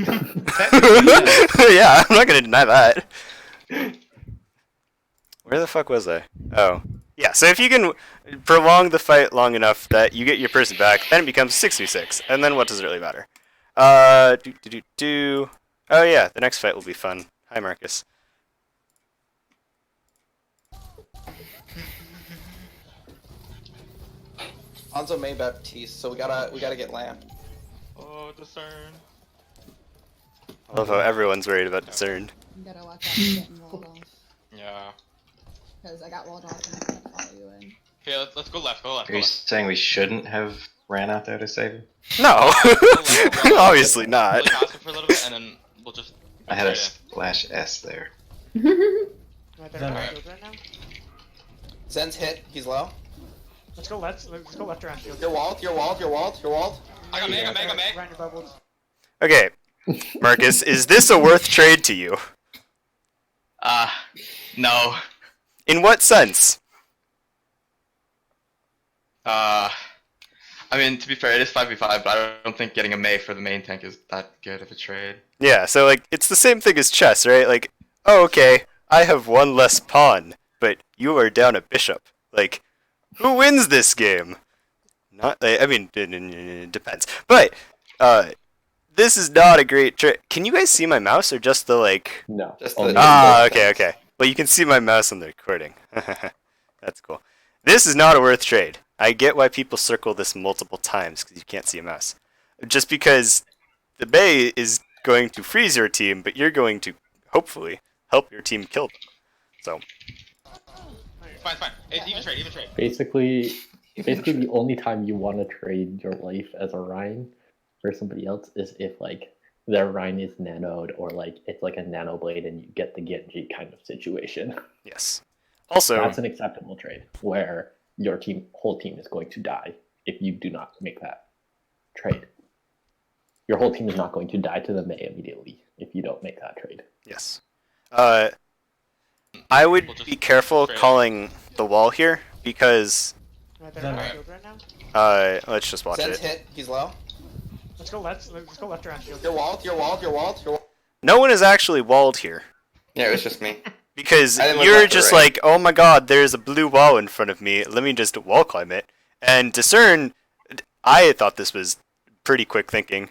Yeah, I'm not gonna deny that. Where the fuck was I? Oh. Yeah, so if you can prolong the fight long enough that you get your person back, then it becomes 6v6. And then what does it really matter? Oh yeah, the next fight will be fun. Hi, Marcus. Hanzo May Baptiste, so we gotta get Lamb. Oh, discern. I love how everyone's worried about Discern. You gotta watch out for getting walled off. Yeah. Because I got walled off and I can't follow you in. Okay, let's go left, go left, Are go you left. saying we shouldn't have ran out there to save him? No! Go left. Obviously not. Play passive for a little bit, and then we'll just... I had a Yeah. /S there. Alright. Zen's hit, he's low. Let's go left around shield. You're walled, you're walled, you're walled, you're walled. I got Meg, I got Meg. Around your bubbles. Okay, Marcus, is this a worth trade to you? No. In what sense? I mean, to be fair, it is 5v5, but I don't think getting a Mei for the main tank is that good of a trade. Yeah, so like, it's the same thing as chess, right? Like, oh, okay, I have one less pawn, but you are down a bishop. Like, who wins this game? Not, I mean, it depends. But, this is not a great trick. Can you guys see my mouse or just the, like... No. Just only the- Okay. Well, you can see my mouse on the recording. That's cool. This is not a worth trade. I get why people circle this multiple times, because you can't see a mouse. Just because the Bay is going to freeze your team, but you're going to, hopefully, help your team kill them. So, Fine. It's even trade. Basically, the only time you want to trade your life as a Rhine for somebody else is if like their Rhine is nanoed or like it's like a nano blade and you get the Genji kind of situation. yes. Also, That's an acceptable trade where your whole team is going to die if you do not make that trade. Your whole team is not going to die to the Mei immediately if you don't make that trade. yes. I would We'll just be careful trade. calling the wall here, because, Right there around shield right now. let's just watch Zen's it. hit, he's low. Let's go left around shield. You're walled, you're walled, you're walled, you're walled. No one is actually walled here. Yeah, it was just me. Because I didn't look you're left or just right. like, oh my god, there's a blue wall in front of me, let me just wall climb it. And Discern, I thought this was pretty quick thinking.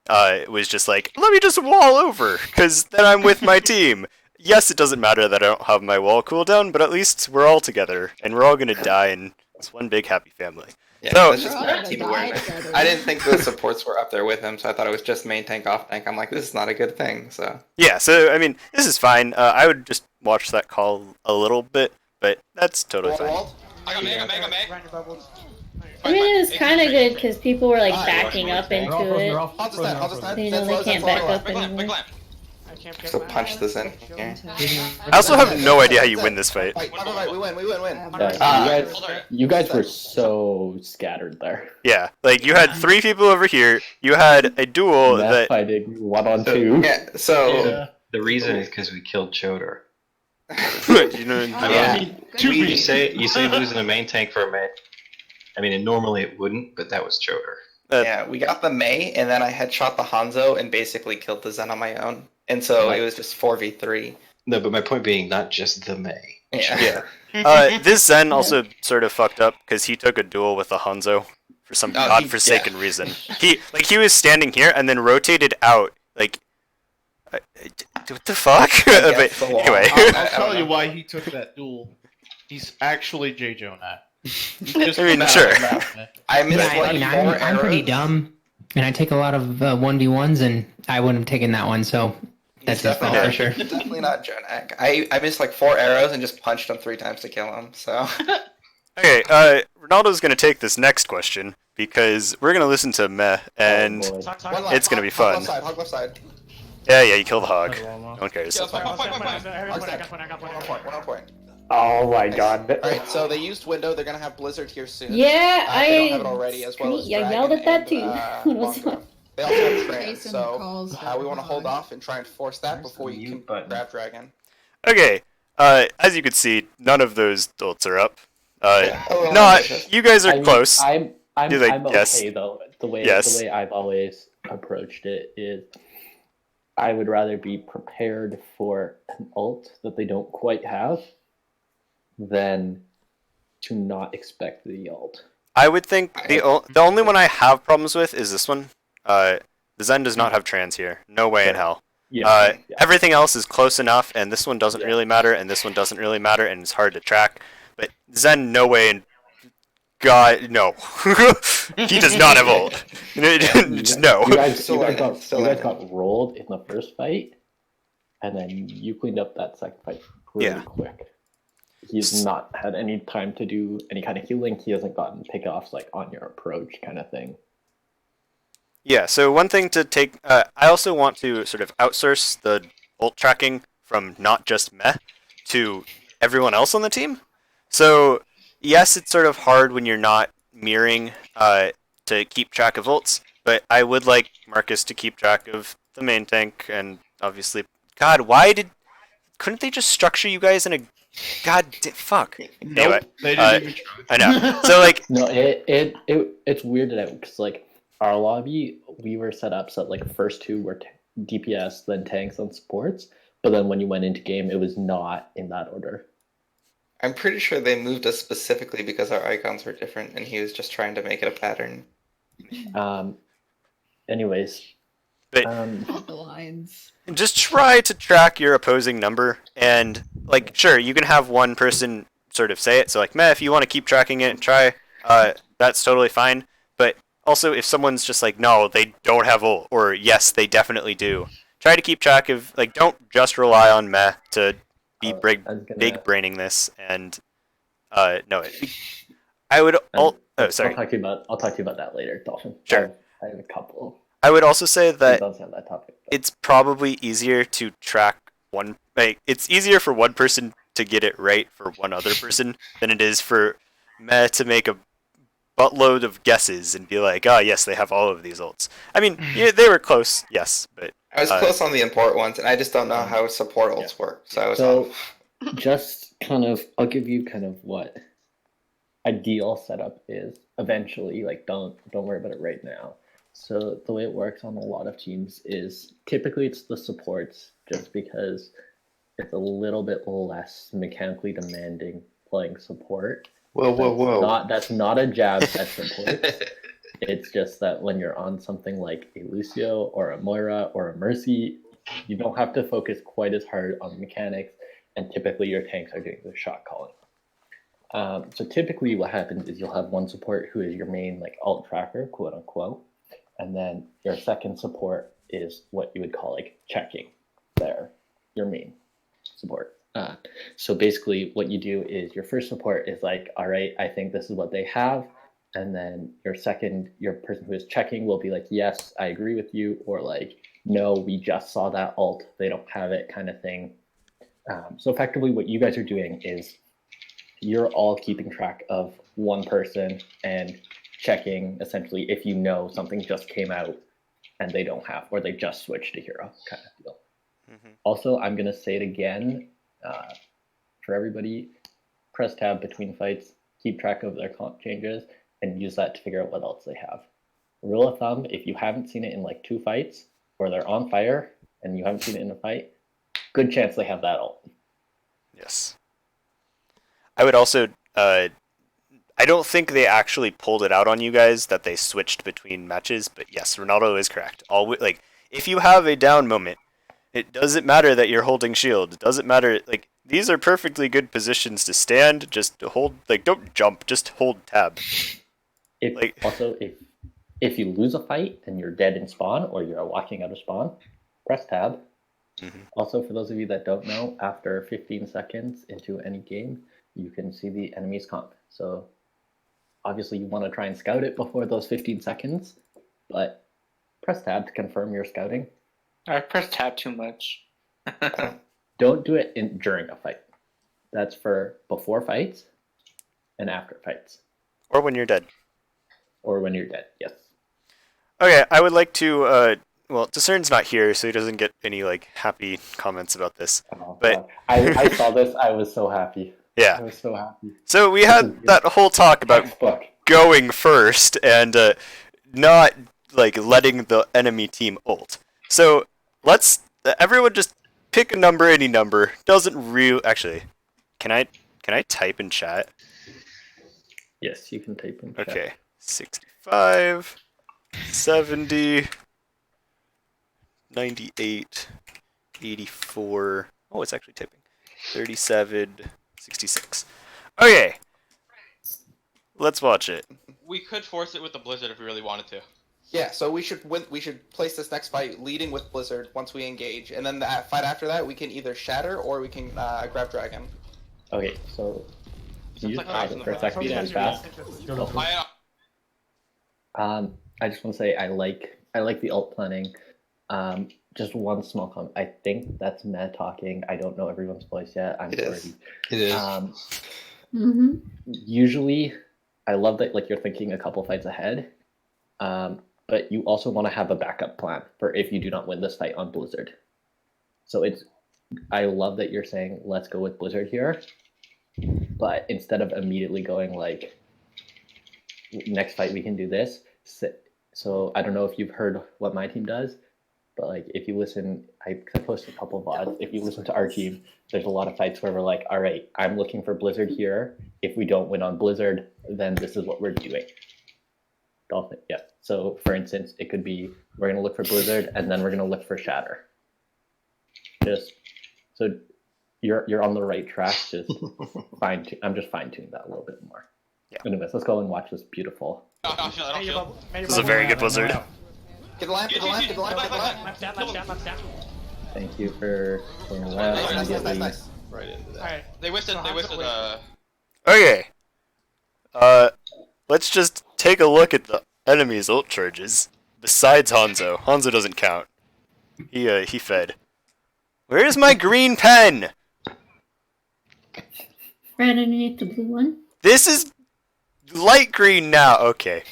It was just like, let me just wall over, because then I'm with my team. Yes, it doesn't matter that I don't have my wall cooldown, but at least we're all together, and we're all gonna die, and it's one big happy family. Yeah, So- that's just We're all bad gonna team die awareness. together. I didn't think the supports were up there with him, so I thought it was just main tank, off tank. I'm like, this is not a good thing, so. Yeah, so, I mean, this is fine. I would just watch that call a little bit, but that's totally fine. Walled? I got Meg. Around your bubbles. I mean, it was kind of good because people were like Ah, backing you're up into it. Hanzo's dead, Hanzo's dead. So, you know, Zen's they low, can't Zen's back low. up Big lamp. anymore. I can't get So my punch this in shield. here. I also have no idea how you win this fight. Fight, we win. Yeah, Hold on. you guys were so scattered there. Yeah, like, you had 3 people over here, you had a duel That that... fighting 1-on-2. Yeah, so. The reason is because we killed Chodor. you know, Yeah. You say losing a main tank for a Mei. I mean, and normally it wouldn't, but that was Chodor. Yeah, we got the Mei, and then I headshot the Hanzo and basically killed the Zen on my own. And so it was just 4v3. No, but my point being, not just the Mei. Yeah. This Zen also sort of fucked up because he took a duel with a Hanzo for some Oh, godforsaken reason. He was standing here and then rotated out. Like, what the fuck? guess But the wall. anyway, I'll tell you why he took that duel. He's actually J. Jonah. I mean, sure. I missed Yeah, like I mean, 4 I'm pretty arrows. dumb, and I take a lot of 1v1s, and I wouldn't have taken that one, so that's his fault for sure. Definitely not Jonak. I missed like 4 arrows and just punched him 3 times to kill him, so. okay. Ronaldo's gonna take this next question because we're gonna listen to Meh, and Oh, boy. Talk, One talk. left, It's gonna be hog fun. Hog left side. yeah, you kill the hog. No one cares. Yeah, Point, point. I got point. One on point. Oh my god. Alright, so they used window, they're gonna have Blizzard here soon. Yeah, They don't have it already, as well as I Dragon yelled at that and, too. When it was Mongo. fun. They also have Trans, Jason so calls we want to hold Hog. off and try and force that Where's before the you mute can button? grab Dragon. Okay. As you can see, none of those ults are up. Oh, Not. You guys are I mean, close. I'm Do they- I'm yes. okay though. The way Yes. I've always approached it is I would rather be prepared for an ult that they don't quite have than to not expect the ult. I would think the only one I have problems with is this one. The Zen does not have trans here. No way in hell. Yeah, yeah. Everything else is close enough, and this one doesn't really matter, and this one doesn't really matter, and it's hard to track. But Zen, no way in God, no. He does not have ult. Just no. You guys Still learning, got rolled in the first fight, and then you cleaned up that second fight really quick. He's not had any time to do any kind of healing. He hasn't gotten pickoffs like on your approach kind of thing. Yeah, so one thing to take... I also want to sort of outsource the ult tracking from not just Meh to everyone else on the team. So, yes, it's sort of hard when you're not mirroring to keep track of ults, but I would like Marcus to keep track of the main tank, and obviously... God, couldn't they just structure you guys in a... fuck. Nope, Anyway, they didn't even try. I know. So, like... No, it's weirded out because like our lobby, we were set up so that like first two were DPS, then tanks, then supports. But then when you went into game, it was not in that order. I'm pretty sure they moved us specifically because our icons were different, and he was just trying to make it a pattern. Anyways, But The lines. just try to track your opposing number, and like sure, you can have one person sort of say it. So like, Meh, if you want to keep tracking it, try. That's totally fine. But also, if someone's just like, no, they don't have ult, or yes, they definitely do, try to keep track of like, don't just rely on Meh to be big braining this, and no, I would. Sorry. I'll talk to you about that later, Dolphin. Sure. I have a couple. I would also say that Does have that topic, but it's probably easier to track one. Like, it's easier for one person to get it right for one other person than it is for Meh to make a buttload of guesses and be like, oh yes, they have all of these ults. I mean, yeah, they were close, yes, but I was close on the import ones, and I just don't know how support ults work. So I was off. just kind of, I'll give you kind of what ideal setup is eventually. Like, don't worry about it right now. So the way it works on a lot of teams is typically it's the supports, just because it's a little bit less mechanically demanding playing support. Whoa. That's not a jab at support. It's just that when you're on something like a Lucio or a Moira or a Mercy, you don't have to focus quite as hard on mechanics, and typically your tanks are doing the shot calling. So typically what happens is you'll have one support who is your main like alt tracker, quote unquote, and then your second support is what you would call like checking. They're your main support. So basically what you do is your first support is like, all right, I think this is what they have. And then your person who is checking will be like, yes, I agree with you. Or like, no, we just saw that ult, they don't have it, kind of thing. So effectively what you guys are doing is you're all keeping track of one person and checking essentially if you know something just came out and they don't have, or they just switched to hero, kind of deal. Mm-hmm. Also, I'm going to say it again for everybody, press tab between fights, keep track of their comp changes, and use that to figure out what else they have. Rule of thumb, if you haven't seen it in like 2 fights, or they're on fire and you haven't seen it in a fight, good chance they have that ult. yes. I would also, I don't think they actually pulled it out on you guys that they switched between matches, but yes, Ronaldo is correct. Like, if you have a down moment, it doesn't matter that you're holding shield. It doesn't matter, like, these are perfectly good positions to stand, just to hold, like, don't jump, just hold tab. If you lose a fight and you're dead in spawn, or you're walking out of spawn, press tab. Mm-hmm. Also, for those of you that don't know, after 15 seconds into any game, you can see the enemy's comp. So obviously you want to try and scout it before those 15 seconds, but press tab to confirm your scouting. I press tab too much. Don't do it during a fight. That's for before fights and after fights. Or when you're dead. Or when you're dead, yes. Okay, I would like to, well, Discern's not here, so he doesn't get any, like, happy comments about this. Oh, but I saw this, I was so happy. Yeah. I was so happy. So we had that whole talk about going first and not like letting the enemy team ult. So let's everyone just pick a number, any number. Doesn't real actually. Can I type in chat? Yes, you can type in chat. Okay. 65, 70, 98, 84. Oh, it's actually typing. 37, 66. Okay. Let's watch it. We could force it with the Blizzard if we really wanted to. Yeah, so we should place this next fight leading with Blizzard once we engage, and then the fight after that we can either shatter or we can grab dragon. Okay, so can you Sounds just like pause it Ryzen for a the second really fast? I just want to say I like the alt planning. Just one small comment. I think that's Matt talking. I don't know everyone's voice yet. I'm It is. already. It is. Mm-hmm. Usually, I love that like you're thinking a couple fights ahead. But you also want to have a backup plan for if you do not win this fight on Blizzard. So I love that you're saying let's go with Blizzard here, but instead of immediately going like next fight we can do this. So I don't know if you've heard what my team does, but like if you listen, I posted a couple of VODs. If you listen to our team, there's a lot of fights where we're like, all right, I'm looking for Blizzard here. If we don't win on Blizzard, then this is what we're doing. Dolphin, yeah. So for instance, it could be we're gonna look for Blizzard and then we're gonna look for Shatter. Just so you're on the right track. Just I'm just fine tuning that a little bit more. Yeah. Anyways, let's go and watch this beautiful. This is a very good Blizzard. Get the lamp, get the lamp, get the lamp, get the lamp. Left down, left down, left down. Thank you for going around immediately. Right into that. Alright. They wasted. Okay. Let's just take a look at the enemy's ult charges. Besides Hanzo. Hanzo doesn't count. He fed. Where's my green pen? Right underneath the blue one. This is light green now. Okay.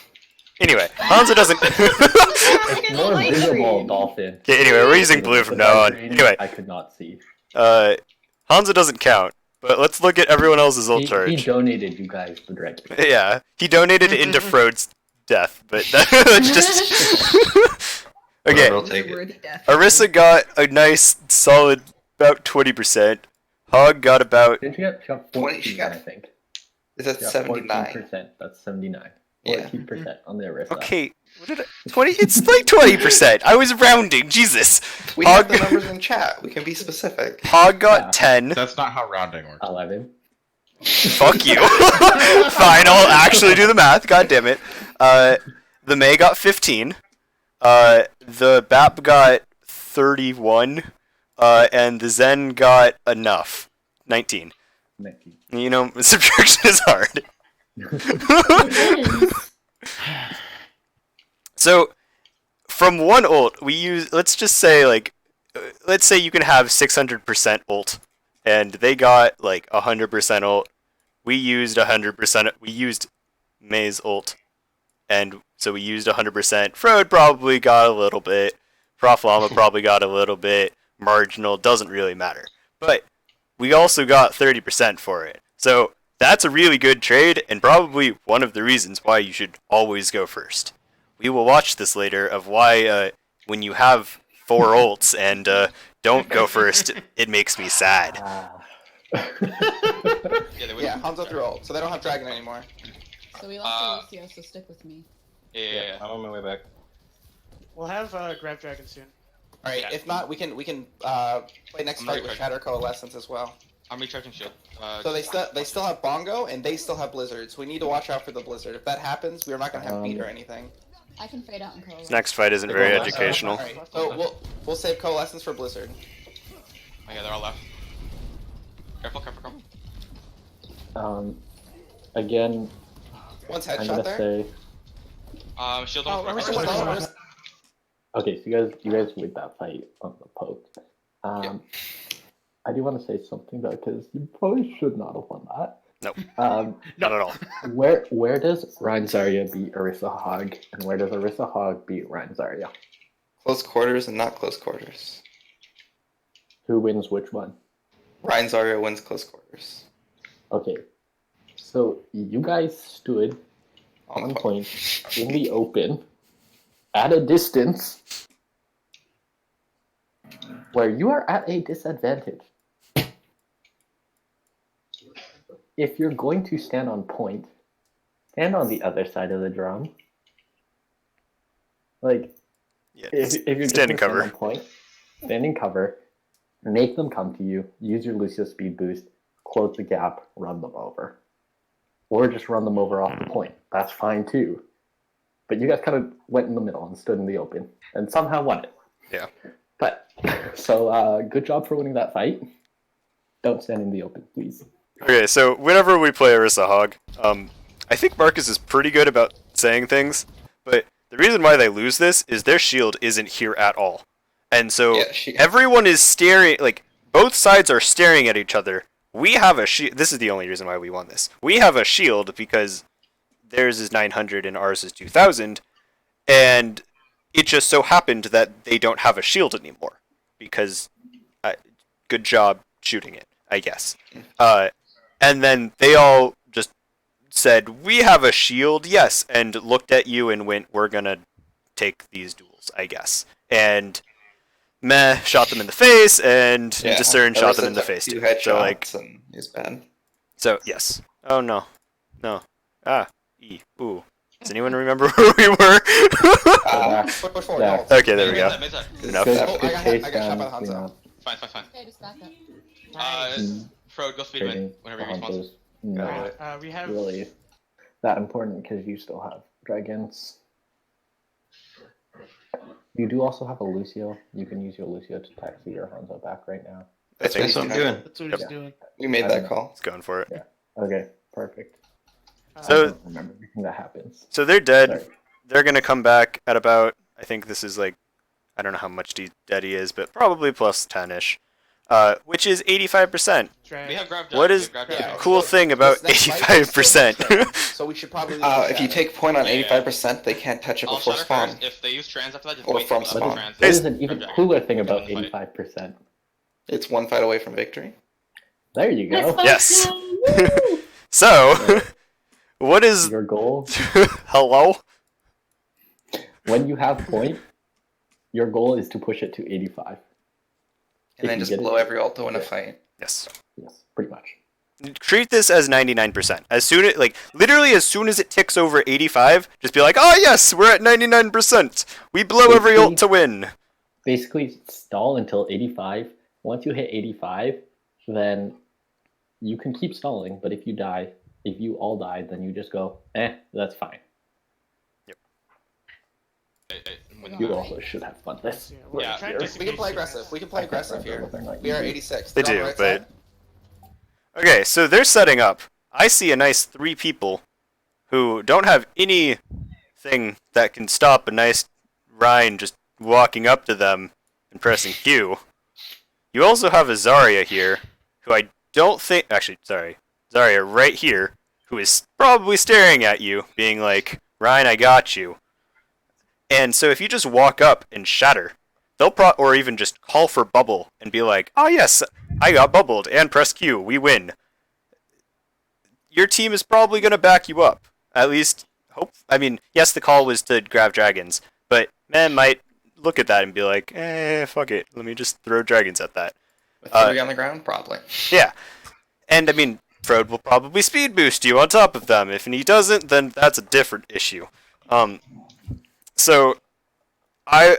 Anyway, Hanzo doesn't. It's more visible, Dolphin. Okay, anyway, we're using blue from now on. Anyway, I could not see. Hanzo doesn't count, but let's look at everyone else's ult He charge. donated you guys the directly. Yeah, he donated into Frode's death, but that's just. Okay, I'll take it. Worthy death. Arissa got a nice, solid, about 20%. Hog got about. Didn't you get 20, she 14, got- I think? Is that Yeah, 79? 14%. That's 79. Yeah. 14% on the Arissa. Okay, what did 20? It's like 20%. I was rounding. Jesus. We Hog, have the numbers in chat. We can be specific. Hog got Yeah. 10. That's not how rounding works. 11. Fuck you. Fine, I'll actually do the math. God damn it. The May got 15. The Bap got 31. And the Zen got enough. 19. 19. You know, subtraction is hard. It is. So, from one ult, we use, let's just say, like, let's say you can have 600% ult, and they got, like, 100% ult. We used 100%, we used May's ult, and so we used 100%. Frode probably got a little bit. Prof Llama probably got a little bit. Marginal, doesn't really matter. But we also got 30% for it. So, that's a really good trade, and probably one of the reasons why you should always go first. We will watch this later of why when you have 4 ults and don't go first, it makes me sad. Yeah, Hanzo threw ult, so they don't have dragon anymore. So we lost Alicia, so stick with me. Yeah. I'm on my way back. We'll have grab dragon soon. All right, Yeah. if not, we can play next I'm fight ready with for it. Shatter Coalescence as well. I'm recharging shield. So they still have Bongo and they still have Blizzard, so we need to watch out for the Blizzard. If that happens, we're not gonna have beat or anything. I can fade out and curl. This next fight isn't very educational. All right, so we'll save Coalescence for Blizzard. Oh yeah, they're all left. Careful, careful, careful. Again, One's I'm headshot gonna there. say. Shield Oh, on Arissa Arissa was low, low. Arissa- Okay, so you guys win that fight on the poke. I do want to say something though, because you probably should not have won that. Nope. Um, Not at all. where does Ryan Zarya beat Arissa Hog, and where does Arissa Hog beat Ryan Zarya? Close quarters and not close quarters. Who wins which one? Ryan Zarya wins close quarters. Okay, so you guys stood on point in the open at a distance where you are at a disadvantage. If you're going to stand on point, stand on the other side of the drum. Like, Yeah. if you're just Stand in gonna cover. stand on point, stand in cover, make them come to you, use your Lucio speed boost, close the gap, run them over. Or just run them over off the point. That's fine too. But you guys kind of went in the middle and stood in the open and somehow won it. Yeah. But, so good job for winning that fight. Don't stand in the open, please. Okay, so whenever we play Orisa Hog, I think Marcus is pretty good about saying things, but the reason why they lose this is their shield isn't here at all. And so Yeah, everyone is staring, like, both sides are staring at each other. We have a shield. This is the only reason why we won this. We have a shield because theirs is 900 and ours is 2000, and it just so happened that they don't have a shield anymore because good job shooting it, I guess. And then they all just said, "We have a shield, yes," and looked at you and went, "We're gonna take these duels, I guess." And Meh shot them in the face, and Discern shot them in the face too. So like, and he's bad. so yes. Oh no, no. Ooh. Does anyone remember where we were? Push forward, Yeah. no. Okay, there we go. Mid-side. Enough. Good, Oh, good I chase got shot by down, the Hanzo. Fine, fine, fine. Okay, just back up. Fro, go speed win whenever you respawn. Not We have really that important because you still have dragons. You do also have a Lucio. You can use your Lucio to taxi your Hanzo back right now. That's That's what I'm doing. that's what he's Yep. doing. We made that call. It's going for it. Okay, perfect. I So- don't remember everything that happens. So they're dead. Sorry. They're gonna come back at about, I think this is like, I don't know how much dead he is, but probably plus 10-ish. Which is 85%. Drag. We have grab What is Yeah. cool thing about This next fight is 85%? So we should probably. If you take point on 85%, they can't touch it I'll before shatter spawn. first. If they use trans after that, just Or wait from till spawn. trans. That is an even Grab cooler thing about Win the fight. 85%. It's one fight away from victory. There you Let's go. go. Yes. Woo! So, what is Your goal, hello? when you have point, your goal is to push it to 85. And If then you just get it, blow every ult to win a yeah. fight. Yes. Yes, pretty much. Treat this as 99%. As soon as, like, literally as soon as it ticks over 85, just be like, oh yes, we're at 99%. We blow every ult to win. Basically, stall until 85. Once you hit 85, then you can keep stalling, but if you die, if you all die, then you just go, that's fine. You also should have fun this. Yeah, we're trying to We can play aggressive. We can play aggressive here. We are 86. They They're on do, the right but... side. Okay, so they're setting up. I see a nice 3 people who don't have anything that can stop a nice Rhine just walking up to them and pressing Q. You also have a Zarya here, who I don't think... Actually, sorry. Zarya right here, who is probably staring at you, being like, Rhine, I got you. And so if you just walk up and shatter, they'll or even just call for bubble and be like, oh yes, I got bubbled and press Q, we win. Your team is probably going to back you up. At least, I mean, yes, the call was to grab dragons, but man might look at that and be like, fuck it, let me just throw dragons at that. With 3 on the ground? Probably. Yeah. And I mean, Frode will probably speed boost you on top of them. If he doesn't, then that's a different issue. So, I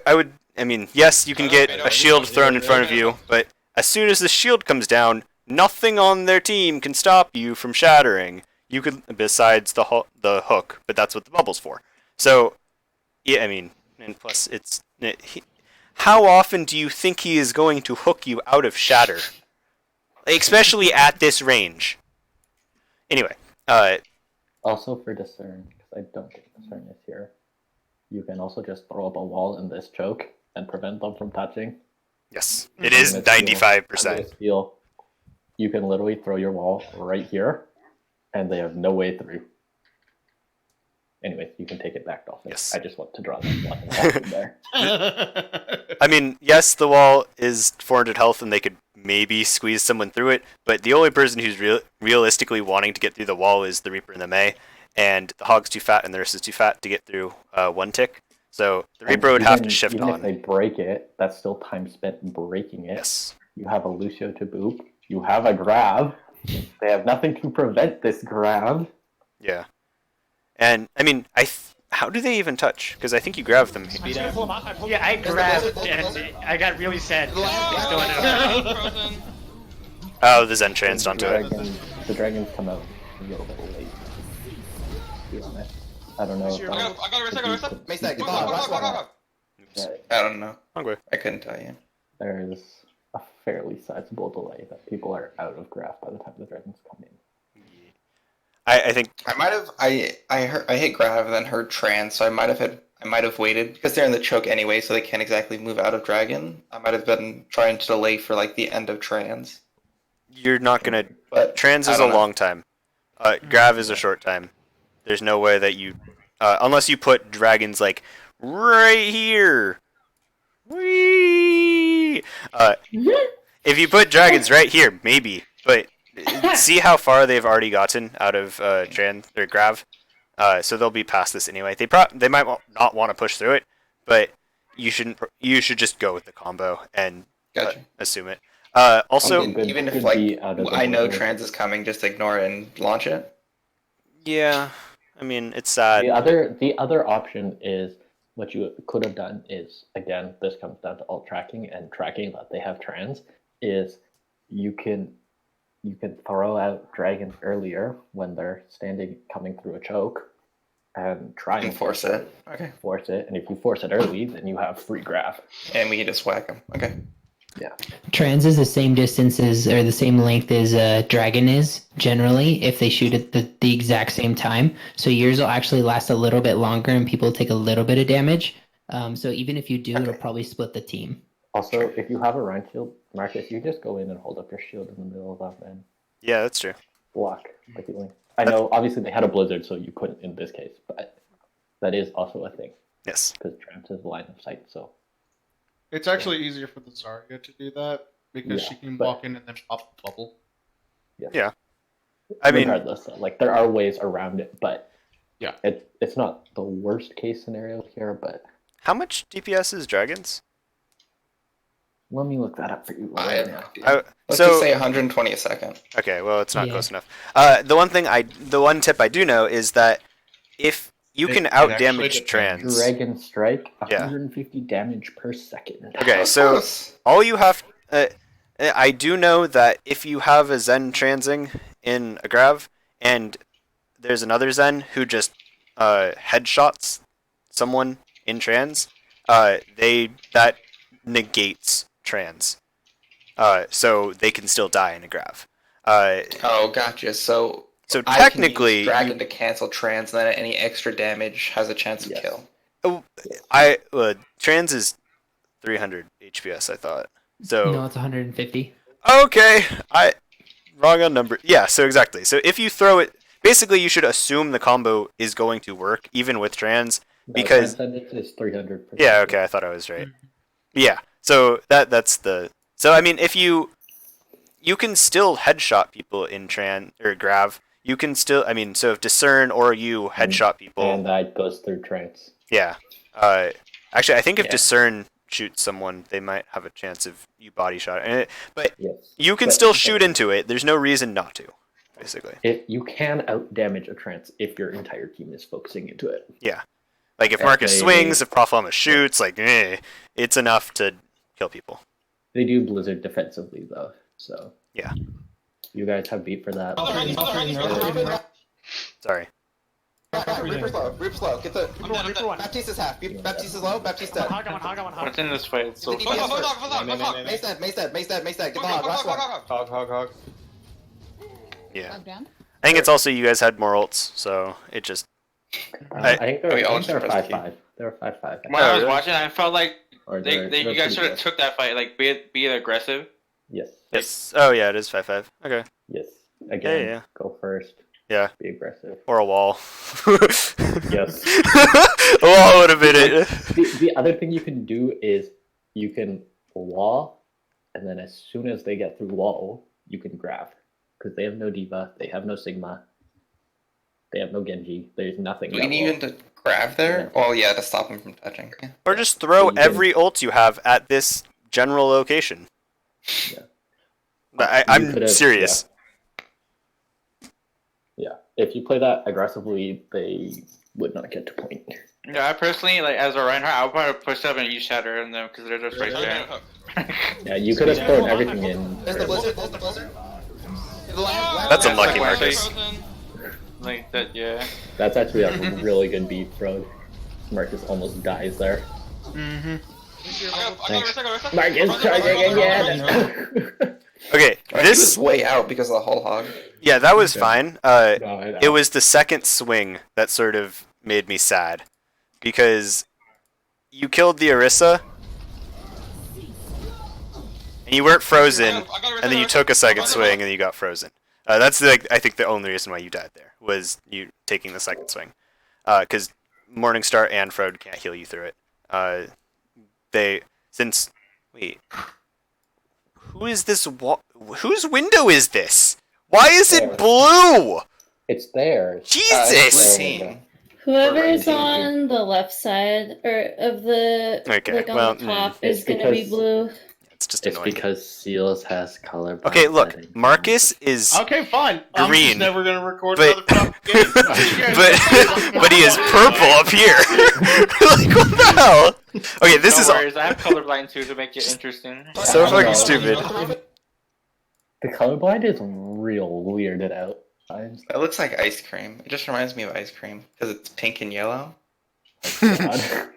mean, yes, you can get a shield thrown in front of you, but as soon as the shield comes down, nothing on their team can stop you from shattering. You could, besides the hook, but that's what the bubble's for. So, yeah, I mean, and plus, how often do you think he is going to hook you out of shatter? Especially at this range. Anyway, Also for Discern, because I don't think Discern is here, you can also just throw up a wall in this choke and prevent them from touching. yes, it is And it's 95%. Steel. You can literally throw your wall right here, and they have no way through. Anyway, you can take it back, Dolphin. Yes. I just want to draw that one in there. I mean, yes, the wall is 400 health and they could maybe squeeze someone through it, but the only person who's realistically wanting to get through the wall is the Reaper and the Mei, and the Hog's too fat and the Ursa's too fat to get through one tick. So the Reaper would have to Even- shift even on. If they break it, that's still time spent breaking it. Yes. You have a Lucio to boop. You have a grab. They have nothing to prevent this grab. Yeah. And I mean, how do they even touch? Because I think you grab them. Yeah, I grabbed and I got really sad. He's doing it. Oh, the Zen transed onto it. The dragons come out a little bit late. To be honest. I don't know. If I got a reset. Mace that, get the hog, last one. I don't know. Hungry. I couldn't tell you. There's a fairly sizable delay that people are out of graph by the time the dragons come in. I think I might have. I hit grab and then heard trans, so I might have waited because they're in the choke anyway, so they can't exactly move out of dragon. I might have been trying to delay for like the end of trans. you're not gonna. But Trans I is a don't know. long time. Grav is a short time. There's no way that you, unless you put dragons like right here. Whee! If you put dragons right here, maybe. But see how far they've already gotten out of Trans or Grav. So they'll be past this anyway. They might not want to push through it, but you shouldn't. You should just go with the combo and Gotcha. assume it. Also, Even if like I know trans is coming, just ignore it and launch it. yeah. I mean, it's sad. The other option is what you could have done is, again, this comes down to alt tracking and tracking that they have trans, is you can throw out dragons earlier when they're coming through a choke and try and force it. Okay. Force it, and if you force it early, then you have free graph. And we can just whack them. Okay. Yeah. Trans is the same distance as, or the same length as dragon is, generally, if they shoot at the exact same time. So yours will actually last a little bit longer and people take a little bit of damage. So even if you do, it'll probably split the team. Also, if you have a Rhine shield, Marcus, you just go in and hold up your shield in the middle of that and Yeah, that's true. block. I know, obviously, they had a blizzard, so you couldn't in this case, but that is also a thing. Yes. Because trans is line of sight, so. It's actually easier for the Zarya to do that because she can walk in and then pop a bubble. Yeah. I mean, regardless, like there are ways around it, but yeah, it's not the worst case scenario here. But how much DPS is dragons? Let me look that up for you. I have no I- idea. Let's so- just say 120 a second. Okay, well, it's not Yeah. close enough. The one tip I do know is that if you can It out actually damage depends. trans. Dragon Strike, Yeah. 150 damage per second. Okay, so all you have. I do know that if you have a Zen transing in a Grav, and there's another Zen who just headshots someone in trans, that negates trans. So they can still die in a Grav. Oh, gotcha. So I technically, can use dragon to cancel trans, and then any extra damage has a chance of kill. trans is 300 HPS. I thought. So No, it's 150. okay, wrong on number. Yeah, so exactly. So if you throw it, basically you should assume the combo is going to work even with trans because Transcendence is 300. yeah, okay, I thought I was right. Yeah, so that's the. So I mean, if you can still headshot people in trans or Grav. You can still. I mean, so if Discern or you headshot people, And that goes through trance. yeah. Actually, I think if Discern shoots someone, they might have a chance of you body shot. But you can still shoot into it. There's no reason not to, basically. You can out damage a trance if your entire team is focusing into it. Yeah. Like if Marcus swings, if Proflama shoots, like it's enough to kill people. They do Blizzard defensively though, so yeah. You guys have beat for that. Sorry. Reaper slow. Get the Baptiste is half. Baptiste is low. Baptiste dead. What's in this fight? It's so Mace dead. Get the hog. Last one. Hog. Yeah. Hog down? I think it's also you guys had more ults, so it just. I think they're 5-5. They're 5-5. When I was watching, I felt like Or you guys pretty sort of good. took that fight, like be it aggressive. Yes. Yes. Oh yeah, it is 5-5. Okay. Yes. Again, Yeah. go first. Yeah. Be aggressive. Or a wall. Yes. A wall would have been it. The other thing you can do is you can wall, and then as soon as they get through wall, you can grab. Because they have no Diva, they have no Sigma, they have no Genji, there's nothing. We can that even wall. to Grav there? Well, yeah, to stop him from touching. Yeah. Or just throw You can- every ult you have at this general location. Yeah. I'm could've- serious. Yeah, if you play that aggressively, they would not get to point. Yeah, I personally, like, as a Reinhardt, I would probably push up and use Shatter on them because they're just right there. Yeah, you could have thrown everything in. There's the blizzard. There's the blizzard. The land- That's land- unlucky, land- Marcus. Like that, yeah. That's actually a really good beat, Frode. Marcus almost dies there. Mm-hmm. Thanks. Marcus charging again! Okay, He was this way out because of the whole hog. yeah, that was fine. No, It was the second swing that sort of made me sad because you killed the Orisa and you weren't frozen, and then you took a second swing and you got frozen. That's like I think the only reason why you died there was you taking the second swing, because Morningstar and Frode can't heal you through it. Who is this? Whose window is this? Why is it blue? It's there. Jesus! Whoever is on the left side or of the Okay, like on well, the top it's is gonna be because- blue. It's just It's annoying. because Seals has color. Okay, look, Marcus is Okay, fine. I'm Green, just never gonna record but- another fucking game. but he is purple up here. Like what the hell? Okay, this No is worries, I have colorblind too to make it interesting. so fucking stupid. The colorblind is real weirded out. Times. It looks like ice cream. It just reminds me of ice cream because it's pink and yellow. God.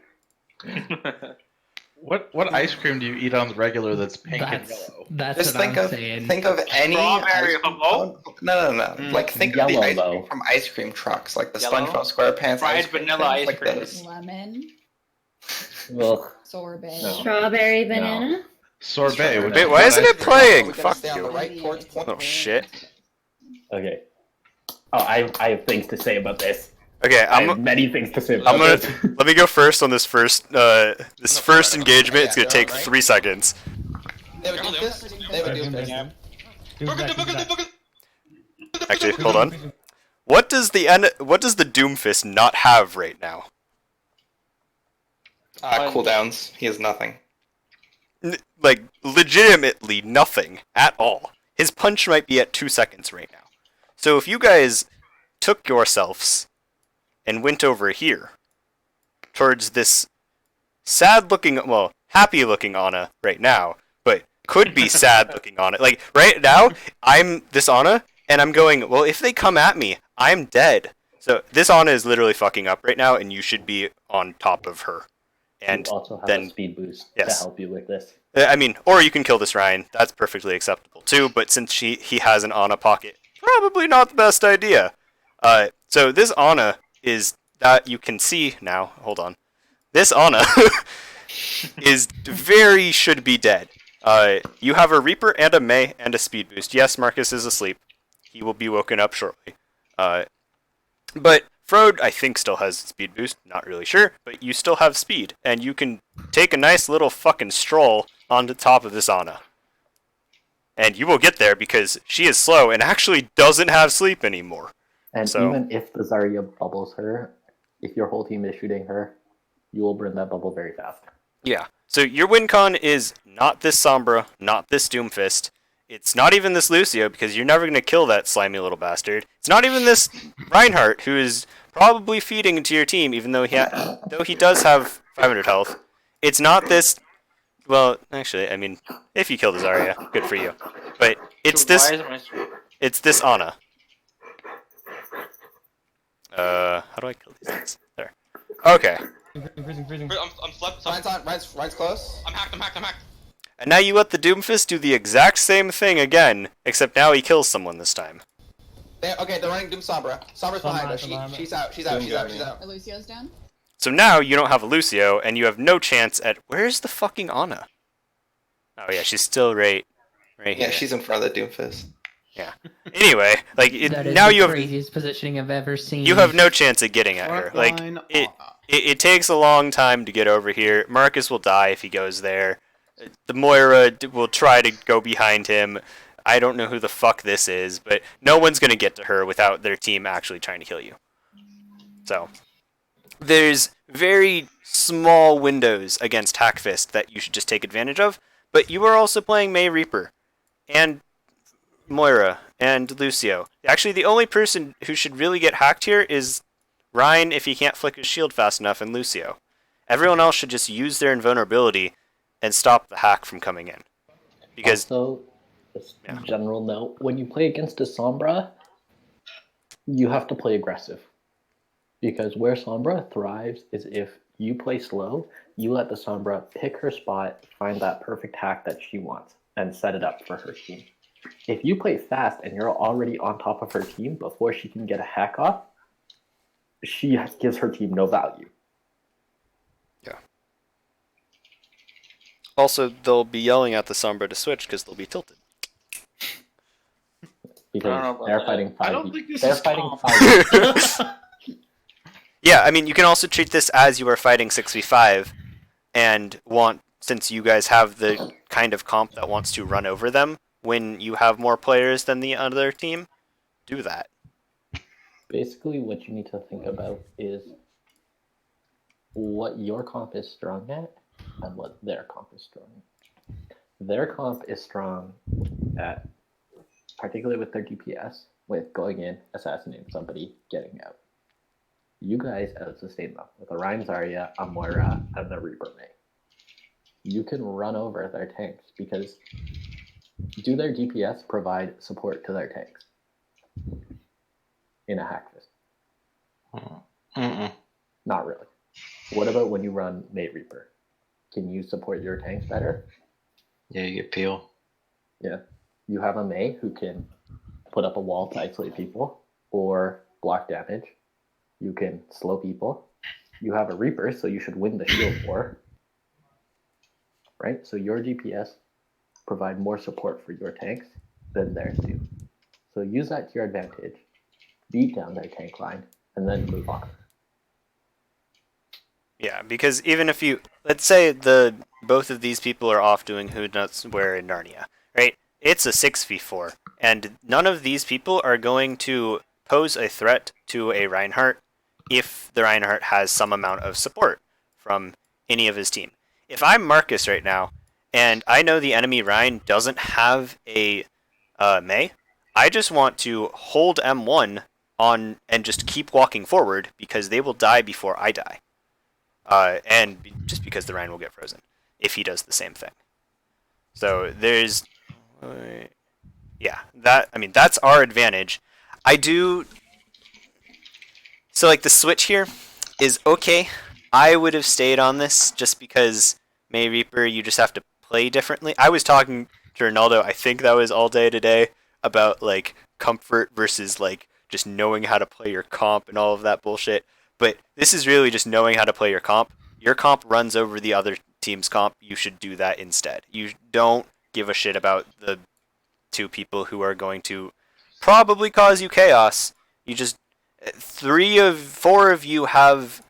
What ice cream do you eat on the regular that's pink and yellow? That's Just what think I'm of saying. think of any Strawberry ice cream- hello? No. Like think of the Yellow, ice cream though. from ice cream trucks, like the Yellow? SpongeBob SquarePants Fried ice cream vanilla things, ice like cream. those. Lemon, Ugh. sorbet. No. Strawberry banana. Sorbet. Wait, which Wait, is why not isn't ice it cream. playing? We're gonna Fuck stay on the you. right towards point. Oh shit. Okay. Oh, I have things to say about this. Okay, I have many things to say about I'm gonna this. let me go first on this first engagement. It's gonna take 3 seconds. They have a doofus. They have a doofus. Actually, hold on. What does the Doomfist not have right now? Cooldowns. He has nothing. Like legitimately nothing at all. His punch might be at 2 seconds right now. So if you guys took yourselves and went over here towards this sad-looking, well, happy-looking Ana right now, but could be sad-looking Ana. Like right now, I'm this Ana, and I'm going, well, if they come at me, I'm dead. So this Ana is literally fucking up right now, and you should be on top of her. And you also have then a speed boost yes. to help you with this. I mean, or you can kill this Ryan. That's perfectly acceptable too. But since he has an Ana pocket, probably not the best idea. So this Ana is that you can see now. Hold on, this Ana is very should be dead. You have a Reaper and a Mei and a speed boost. Yes, Marcus is asleep. He will be woken up shortly. But Frode, I think, still has speed boost. Not really sure, but you still have speed, and you can take a nice little fucking stroll on the top of this Ana. And you will get there because she is slow and actually doesn't have sleep anymore. And So- even if the Zarya bubbles her, if your whole team is shooting her, you will burn that bubble very fast. Yeah. So your win con is not this Sombra, not this Doomfist. It's not even this Lucio because you're never going to kill that slimy little bastard. It's not even this Reinhardt who is probably feeding into your team even though he does have 500 health. It's not this. Well, actually, I mean, if you kill the Zarya, good for you. But it's this. It's this Ana. How do I kill these things? There. Okay. I'm slept. Ryan's close. I'm hacked. And now you let the Doomfist do the exact same thing again, except now he kills someone this time. Okay, they're running Doom Sombra. Sombra's behind us. She's out. She's out. Lucio's down. So now you don't have a Lucio, and you have no chance at... Where's the fucking Ana? Oh yeah, she's still right here. Yeah, she's in front of the Doomfist. Yeah. Anyway, like That is now the you have craziest positioning I've ever seen. you have no chance at getting at her. Like Frontline it takes a long time to get over here. Marcus will die if he goes there. The Moira will try to go behind him. I don't know who the fuck this is, but no one's gonna get to her without their team actually trying to kill you. So there's very small windows against Hackfist that you should just take advantage of, but you are also playing May Reaper, and Moira, and Lucio. Actually, the only person who should really get hacked here is Rein if he can't flick his shield fast enough, and Lucio. Everyone else should just use their invulnerability and stop the hack from coming in. Because also, just general note, when you play against a Sombra, you have to play aggressive. Because where Sombra thrives is if you play slow, you let the Sombra pick her spot, find that perfect hack that she wants, and set it up for her team. If you play fast and you're already on top of her team before she can get a hack off, she gives her team no value. Yeah. Also, they'll be yelling at the Sombra to switch because they'll be tilted. Because they're fighting 5. I don't think this they're is fighting calm. 5. Yeah, I mean, you can also treat this as you are fighting 6v5 and since you guys have the kind of comp that wants to run over them when you have more players than the other team, do that. Basically, what you need to think about is what your comp is strong at and what their comp is strong at. Their comp is strong at, particularly with their DPS, with going in, assassinating somebody, getting out. You guys out-sustain them with a Rein Zarya, a Moira, and the Reaper May. You can run over their tanks because do their DPS provide support to their tanks in a Hackfist? Not really. What about when you run May Reaper? Can you support your tanks better? Yeah, you get peel. Yeah. You have a May who can put up a wall to isolate people or block damage. You can slow people. You have a Reaper, so you should win the shield war. Right? So your DPS provide more support for your tanks than theirs do. So use that to your advantage, beat down their tank line, and then move on. Yeah, because even if you, let's say both of these people are off doing Who Knows Where in Narnia, right? It's a 6v4, and none of these people are going to pose a threat to a Reinhardt if the Reinhardt has some amount of support from any of his team. If I'm Marcus right now, and I know the enemy Rein doesn't have a May, I just want to hold M1 on and just keep walking forward because they will die before I die. And just because the Rein will get frozen if he does the same thing. So there's, that's our advantage. So like the switch here is okay. I would have stayed on this just because May Reaper, you just have to play differently. I was talking to Ronaldo, I think that was all day today, about like comfort versus like just knowing how to play your comp and all of that bullshit. But this is really just knowing how to play your comp. Your comp runs over the other team's comp. You should do that instead. You don't give a shit about the two people who are going to probably cause you chaos. You just 4 of you have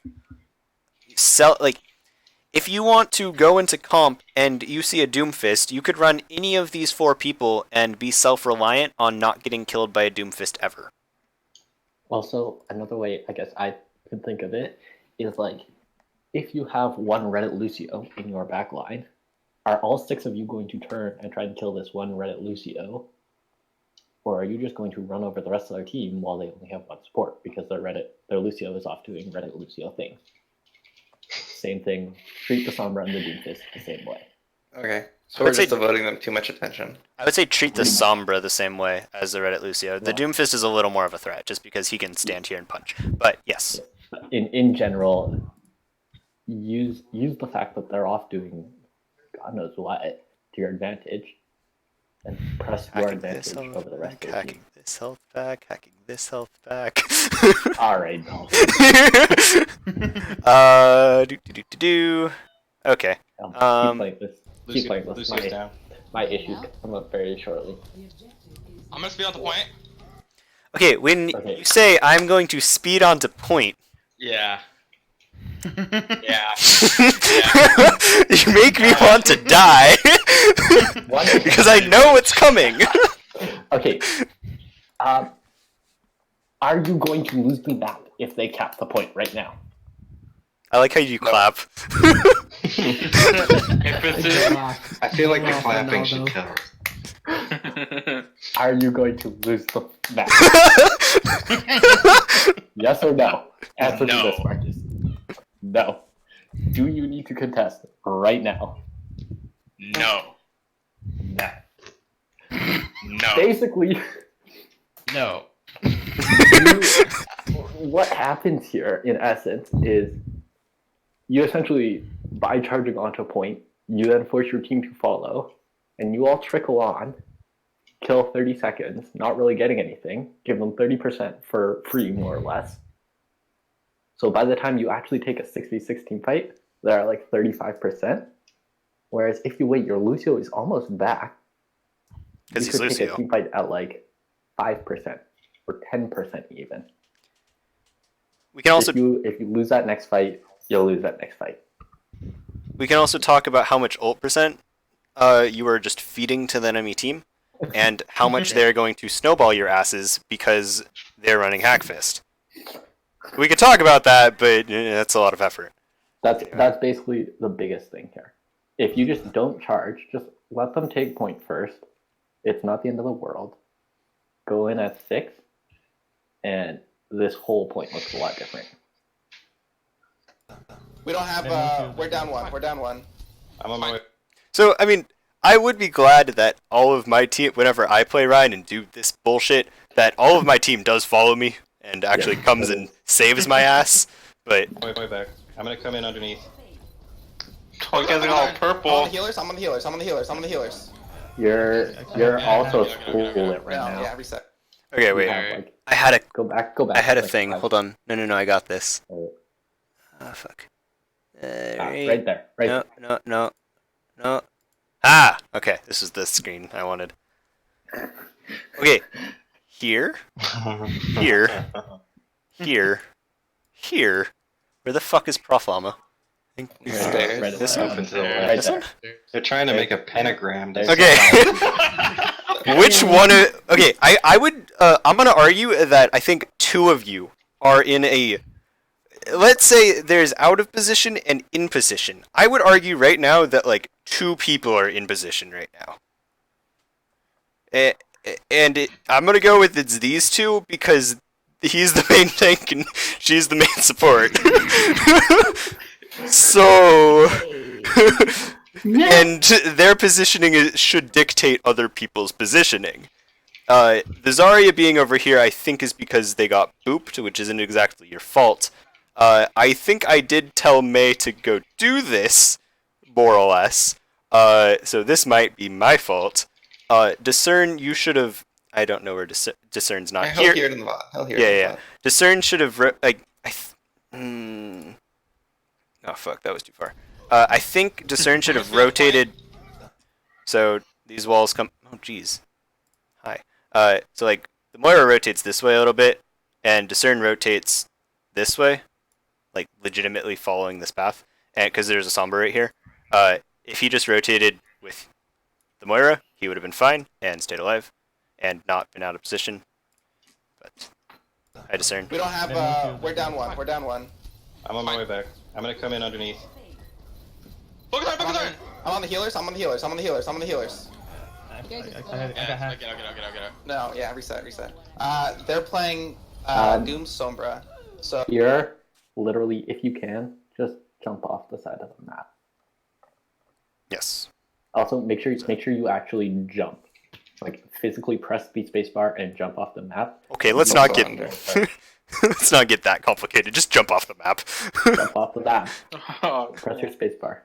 if you want to go into comp and you see a Doomfist, you could run any of these 4 people and be self-reliant on not getting killed by a Doomfist ever. Also, another way I guess I can think of it is like, if you have one Reddit Lucio in your back line, are all 6 of you going to turn and try and kill this one Reddit Lucio? Or are you just going to run over the rest of their team while they only have 1 support because their Lucio is off doing Reddit Lucio things? Same thing. Treat the Sombra and the Doomfist the same way. Okay. So we're just devoting them too much attention. I would say treat the Sombra the same way as the Reddit Lucio. The Doomfist is a little more of a threat just because he can stand here and punch. But yes. In general, use the fact that they're off doing God knows what to your advantage, and press your advantage over the rest of the team. Hacking this health back, hacking this health back. Alright, no. Okay. Keep playing this. Keep playing this. Lucio's down. My issues come up very shortly. I'm gonna speed on the point. Okay, when you say I'm going to speed onto point. Yeah. Yeah. You make me want to die. Because I know it's coming. Okay. Are you going to lose the map if they cap the point right now? I like how you clap. I feel like the clapping should count. Are you going to lose the match? Yes or no? Answer to this, Marcus. No. Do you need to contest right now? No. No. No. Basically, No. what happens here, in essence, is you essentially, by charging onto a point, you then force your team to follow, and you all trickle on, kill 30 seconds, not really getting anything, give them 30% for free, more or less. So by the time you actually take a 6v6 team fight, they're at like 35%. Whereas if you wait, your Lucio is almost back. Because You he's could take Lucio. a team fight at like 5% or 10% even. We can also if you lose that next fight, you'll lose that next fight. we can also talk about how much ult percent you are just feeding to the enemy team, and how much they're going to snowball your asses because they're running Hackfist. We could talk about that, but that's a lot of effort. That's basically the biggest thing here. If you just don't charge, just let them take point first. It's not the end of the world. Go in at 6, and this whole point looks a lot different. We don't have. We're down one. We're down one. I'm on my way. So, I mean, I would be glad that all of my team, whenever I play Ryan and do this bullshit, that all of my team does follow me and actually comes and saves my ass. But Way back. I'm gonna come in underneath. Oh, you guys are all I'm on purple. the healers. I'm on the healers. I'm on the healers. I'm on the healers. You're also schooling it right No, now. yeah, reset. okay, wait. You have, like, I had a go back. I had a like, thing. 5. Hold on. No. I got this. Oh, Fuck. right there. Right there. No. Ah. Okay. This is the screen I wanted. Okay. Here. Here. Where the fuck is Prof Llama? Stairs. Right This there. one? Up until Right This there. one? They're trying to make a pentagram. Okay. Which one? Okay, I would. I'm gonna argue that I think 2 of you are in a. Let's say there's out of position and in position. I would argue right now that like 2 people are in position right now. I'm gonna go with it's these 2 because he's the main tank and she's the main support. So. And their positioning should dictate other people's positioning. The Zarya being over here, I think, is because they got booped, which isn't exactly your fault. I think I did tell Mei to go do this, more or less. So this might be my fault. Discern, you should have. I don't know where Discern's not He'll here. hear it in the VOD. He'll hear it in the Yeah. VOD. Discern should have. Oh fuck, that was too far. I think Discern should have rotated. So these walls come. Oh jeez. Hi. So like the Moira rotates this way a little bit, and Discern rotates this way, like legitimately following this path. And because there's a Sombra right here, if he just rotated with the Moira, he would have been fine and stayed alive, and not been out of position. But I Discern. We don't have. We're down one. We're down one. I'm on my way back. I'm gonna come in underneath. Look at that! I'm on the healers. I'm on the healers. I'm on the healers. I'm on the healers. No, yeah, reset. They're playing Doom Sombra. So Here, literally, if you can, just jump off the side of the map. Yes. Also, make sure you actually jump. Like physically press the spacebar and jump off the map. Okay, let's not get let's not get that complicated. Just jump off the map. Jump off the map. Press your spacebar.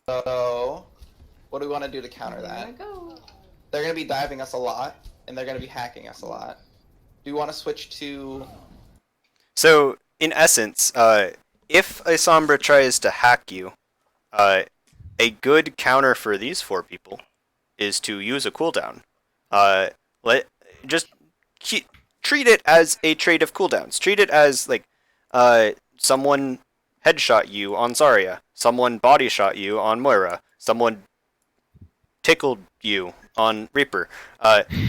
So, what do we want to do to counter that? There we go. They're going to be diving us a lot, and they're going to be hacking us a lot. Do you want to switch to... So, in essence, if a Sombra tries to hack you, a good counter for these 4 people is to use a cooldown. Treat it as a trade of cooldowns. Treat it as like someone headshot you on Zarya, someone body shot you on Moira, someone tickled you on Reaper,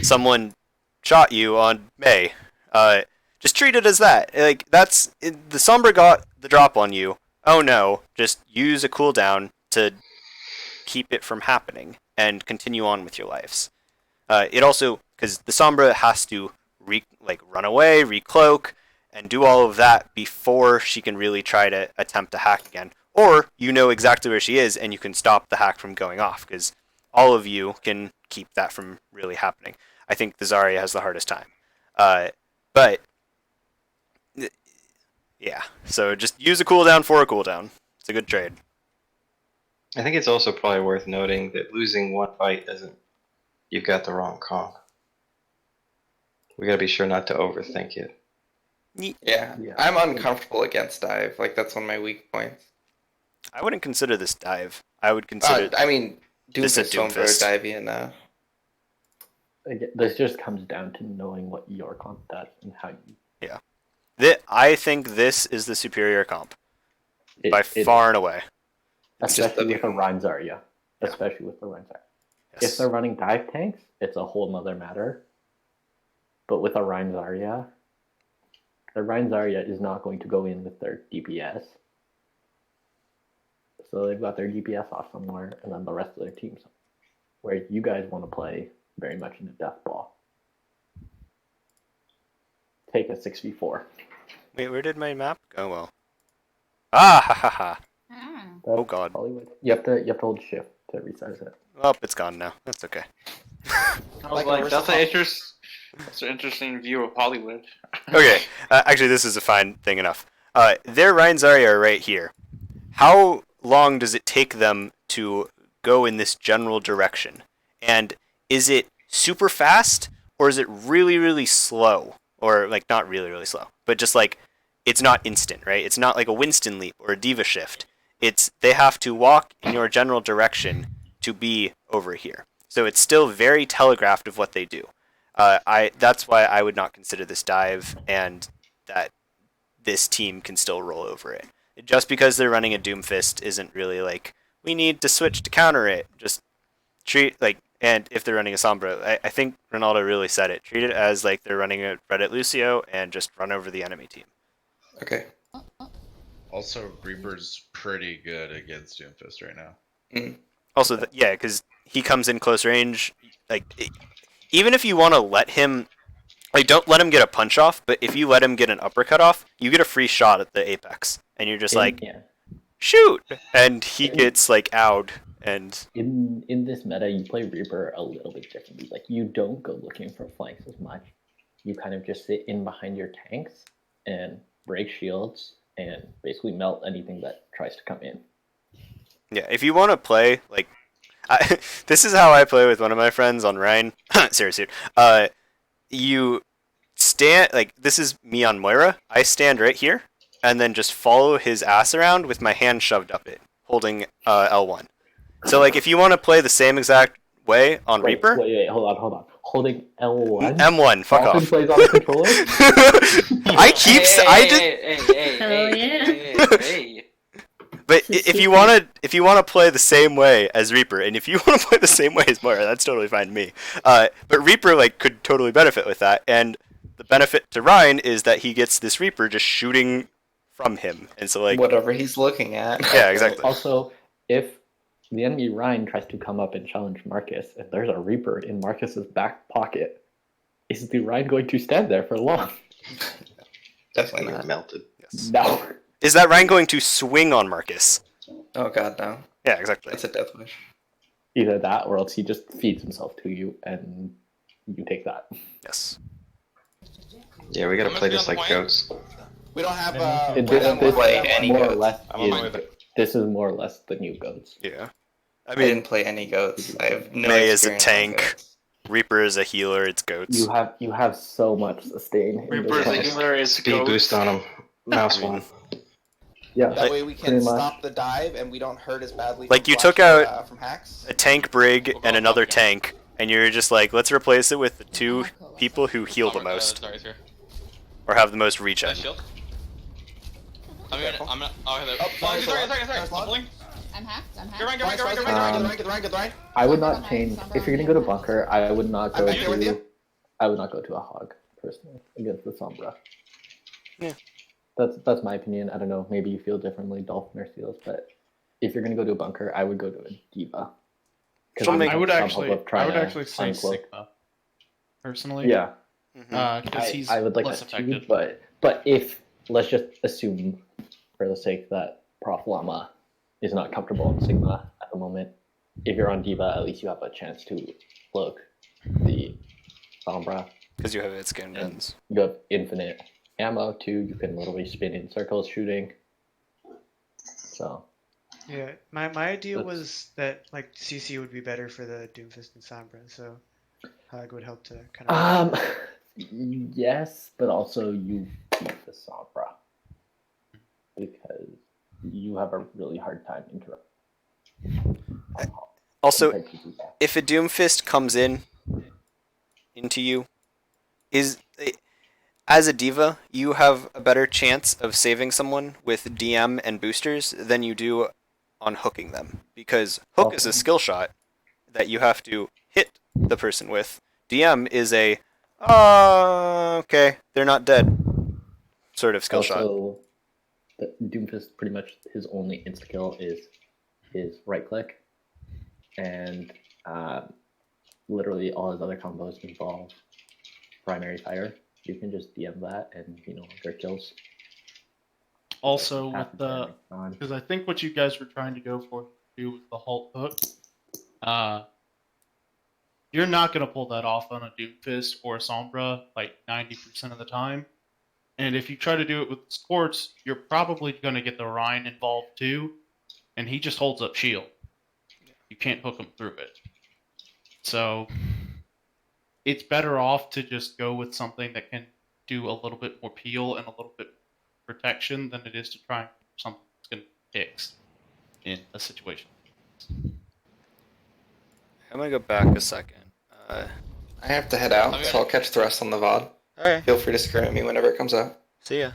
someone shot you on Mei. Just treat it as that. Like the Sombra got the drop on you. oh no, just use a cooldown to keep it from happening and continue on with your lives. It also, because the Sombra has to run away, recloak, and do all of that before she can really try to attempt to hack again. Or you know exactly where she is and you can stop the hack from going off, because all of you can keep that from really happening. I think the Zarya has the hardest time. But yeah, so just use a cooldown for a cooldown. It's a good trade. I think it's also probably worth noting that losing one fight doesn't. You've got the wrong comp. We gotta be sure not to overthink it. Yeah, I'm uncomfortable against dive. Like that's one of my weak points. I wouldn't consider this dive. I would consider. I mean, this a Doomfist don't very Doomfist. divey enough. Again, this just comes down to knowing what your comp does and how you. Yeah. I think this is the superior comp. By it- far and away. Especially with a Rein Zarya. Especially with the Rein Zarya. Yes. If they're running dive tanks, it's a whole nother matter. But with a Rein Zarya, the Rein Zarya is not going to go in with their DPS. So they've got their DPS off somewhere, and then the rest of their team somewhere. Where you guys want to play very much in a death ball. Take a 6v4. Wait, where did my map go? Well. Ah ha ha ha. Oh god. Hollywood. You have to hold shift to resize it. Oh, it's gone now. That's okay. I was like, that's an interesting view of Hollywood. Okay, actually, this is a fine thing enough. Their Rein Zarya are right here. How long does it take them to go in this general direction? And is it super fast, or is it really, really slow? Or, like, not really, really slow, but just like, it's not instant, right? It's not like a Winston leap or a Diva shift. They have to walk in your general direction to be over here. So it's still very telegraphed of what they do. That's why I would not consider this dive, and that this team can still roll over it. Just because they're running a Doomfist isn't really like, we need to switch to counter it. Just treat, like, and if they're running a Sombra, I think Ronaldo really said it. Treat it as like they're running a Reddit Lucio and just run over the enemy team. Okay. Also, Reaper's pretty good against Doomfist right now. Also, yeah, because he comes in close range. Like, even if you want to let him, like, don't let him get a punch off, but if you let him get an uppercut off, you get a free shot at the apex, and you're just like, shoot, and he gets like outed. And in this meta, you play Reaper a little bit differently. Like, you don't go looking for flanks as much. You kind of just sit in behind your tanks and break shields and basically melt anything that tries to come in. Yeah, if you want to play, like, this is how I play with one of my friends on Rhine. Seriously, you stand, like, this is me on Moira. I stand right here and then just follow his ass around with my hand shoved up it, holding L1. So, like, if you want to play the same exact way on Reaper... Wait, hold on. Holding L1? M1, fuck off. Plays on the controller? But if you want to play the same way as Reaper, and if you want to play the same way as Moira, that's totally fine to me. But Reaper, like, could totally benefit with that, and the benefit to Ryan is that he gets this Reaper just shooting from him, and so, like, whatever he's looking at. Yeah, exactly. Also, if the enemy Ryan tries to come up and challenge Marcus, and there's a Reaper in Marcus's back pocket, is the Ryan going to stand there for long? Definitely not. Melted. Yes. No. Is that Ryan going to swing on Marcus? Oh god, no. Yeah, exactly. That's a death wish. Either that, or else he just feeds himself to you, and you take that. Yes. Yeah, we gotta play this like goats. We don't have This is more or less the new goats. Yeah. I didn't play any goats. I have no May is a experience tank. with goats. Reaper is a healer. It's goats. You have so much sustain. Reaper is a healer. Is Speed goats. boost on him. Mouse one. Yeah. That way we can pretty much. stop the dive and we don't hurt as badly. Like, from you took flash, out from hacks. a tank brig and another tank, and you're just like, let's replace it with the two people who heal the most. Or have the most reach end. I'm not. Oh, sorry. Bubbling. I'm hacked. Get Ryan. I would not change if you're gonna go to bunker. I would not go to. I would not go to a hog personally against the Sombra. Yeah. That's my opinion. I don't know. Maybe you feel differently, Dolphin or Seals, but if you're gonna go to a bunker, I would go to a Diva. I would actually say Sigma. Personally. Yeah. Because he's I would like less that too, effective. but if let's just assume, for the sake that Prof Llama is not comfortable in Sigma at the moment, if you're on Diva, at least you have a chance to cloak the Sombra. Because you have its skin guns. You have infinite ammo too. You can literally spin in circles shooting. So. Yeah, my idea was that like CC would be better for the Doomfist and Sombra, so Hug would help to kind of. Yes, but also you beat the Sombra because you have a really hard time interrupting. Also, if a Doomfist comes into you, as a diva, you have a better chance of saving someone with DM and boosters than you do on hooking them, because hook is a skill shot that you have to hit the person with. DM is a okay, they're not dead sort of skill shot. The Doomfist, pretty much his only insta kill is his right click, and literally all his other combos involve primary fire. You can just DM that and get kills. Also, with the because I think what you guys were trying to go for do with the Halt hook, you're not gonna pull that off on a Doomfist or a Sombra like 90% of the time. And if you try to do it with Scorch, you're probably gonna get the Rhine involved too, and he just holds up shield. You can't hook him through it. So it's better off to just go with something that can do a little bit more peel and a little bit protection than it is to try and do something that's going to fix in a situation. I'm gonna go back a second. I have to head out, so I'll catch the rest on the VOD. Alright. Feel free to scream at me whenever it comes out. See ya.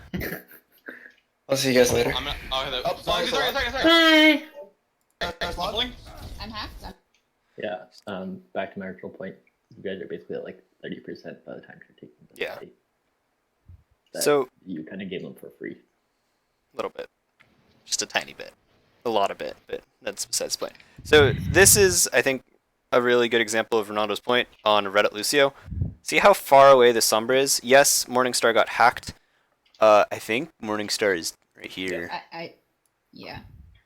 I'll see you guys later. Bye. I'm hacked. Yeah. Back to my original point. You guys are basically at like 30% by the time you're taking the fight. So you kind of gave them for free. A little bit, just a tiny bit, a lot of it, but that's besides the point. So this is, I think, a really good example of Ronaldo's point on Reddit Lucio. See how far away the Sombra is? Yes, Morningstar got hacked. I think Morningstar is right here. Yeah.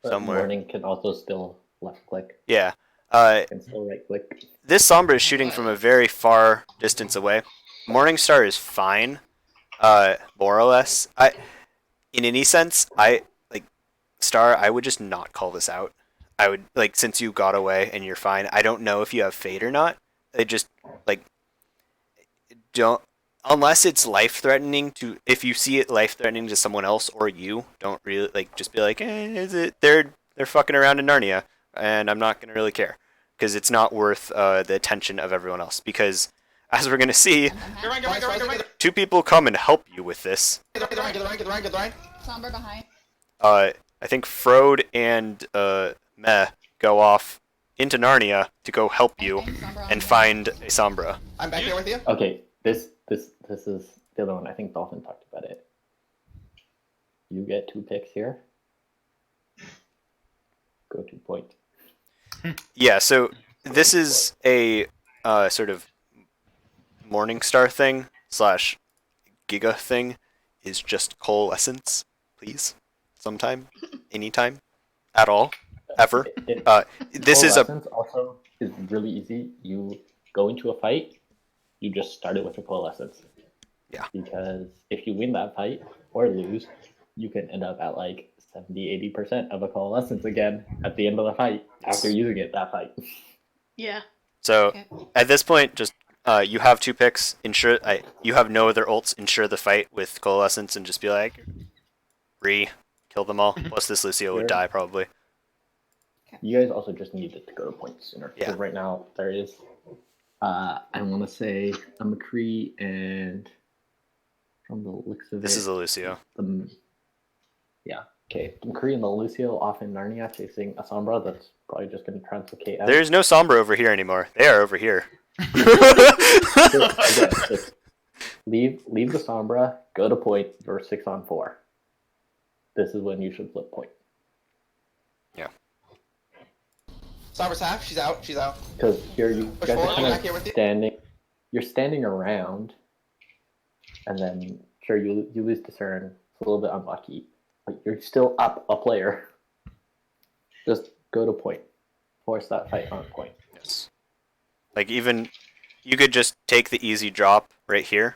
Somewhere. Morning can also still left click. Yeah. Can still right click. This Sombra is shooting from a very far distance away. Morningstar is fine, more or less. In any sense, Star, I would just not call this out. I would, since you got away and you're fine, I don't know if you have Fade or not. They just, don't, unless it's life-threatening if you see it life-threatening to someone else or you, don't really, just be like, is it, they're fucking around in Narnia, and I'm not gonna really care. Because it's not worth the attention of everyone else. Because, as we're going to see, two people come and help you with this. Get the Rhine. Sombra behind. I think Frode and Meh go off into Narnia to go help you and find a Sombra. I'm back here with you. Okay, this is the other one. I think Dolphin talked about it. You get 2 picks here. Go to point. Yeah, so this is a sort of Morningstar thing / Giga thing, is just Coalescence, please. Sometime, anytime, at all, ever. This is also is really easy. You go into a fight, you just start it with a Coalescence. Yeah. Because if you win that fight or lose, you can end up at 70-80% of a Coalescence again at the end of the fight after using it that fight. Yeah. So at this point, just you have 2 picks. Ensure you have no other ults. Ensure the fight with Coalescence and just be like, kill them all. Plus this Lucio would die probably. You guys also just needed to go to point sooner. Yeah. Because right now there is, I want to say a McCree and from the looks of this is a Lucio. Yeah. Okay. The McCree and the Lucio off in Narnia chasing a Sombra that's probably just going to translocate out. There's no Sombra over here anymore. They are over here. Just leave the Sombra, go to point, you're 6-on-4. this is when you should flip point. Sombra's half. She's out. She's out. Because here you Push guys forward, are I'm kind back here with of you. standing. You're standing around, and then sure you lose discern. It's a little bit unlucky, but you're still up a player. Just go to point. Force that fight on point. Yes. Like even you could just take the easy drop right here,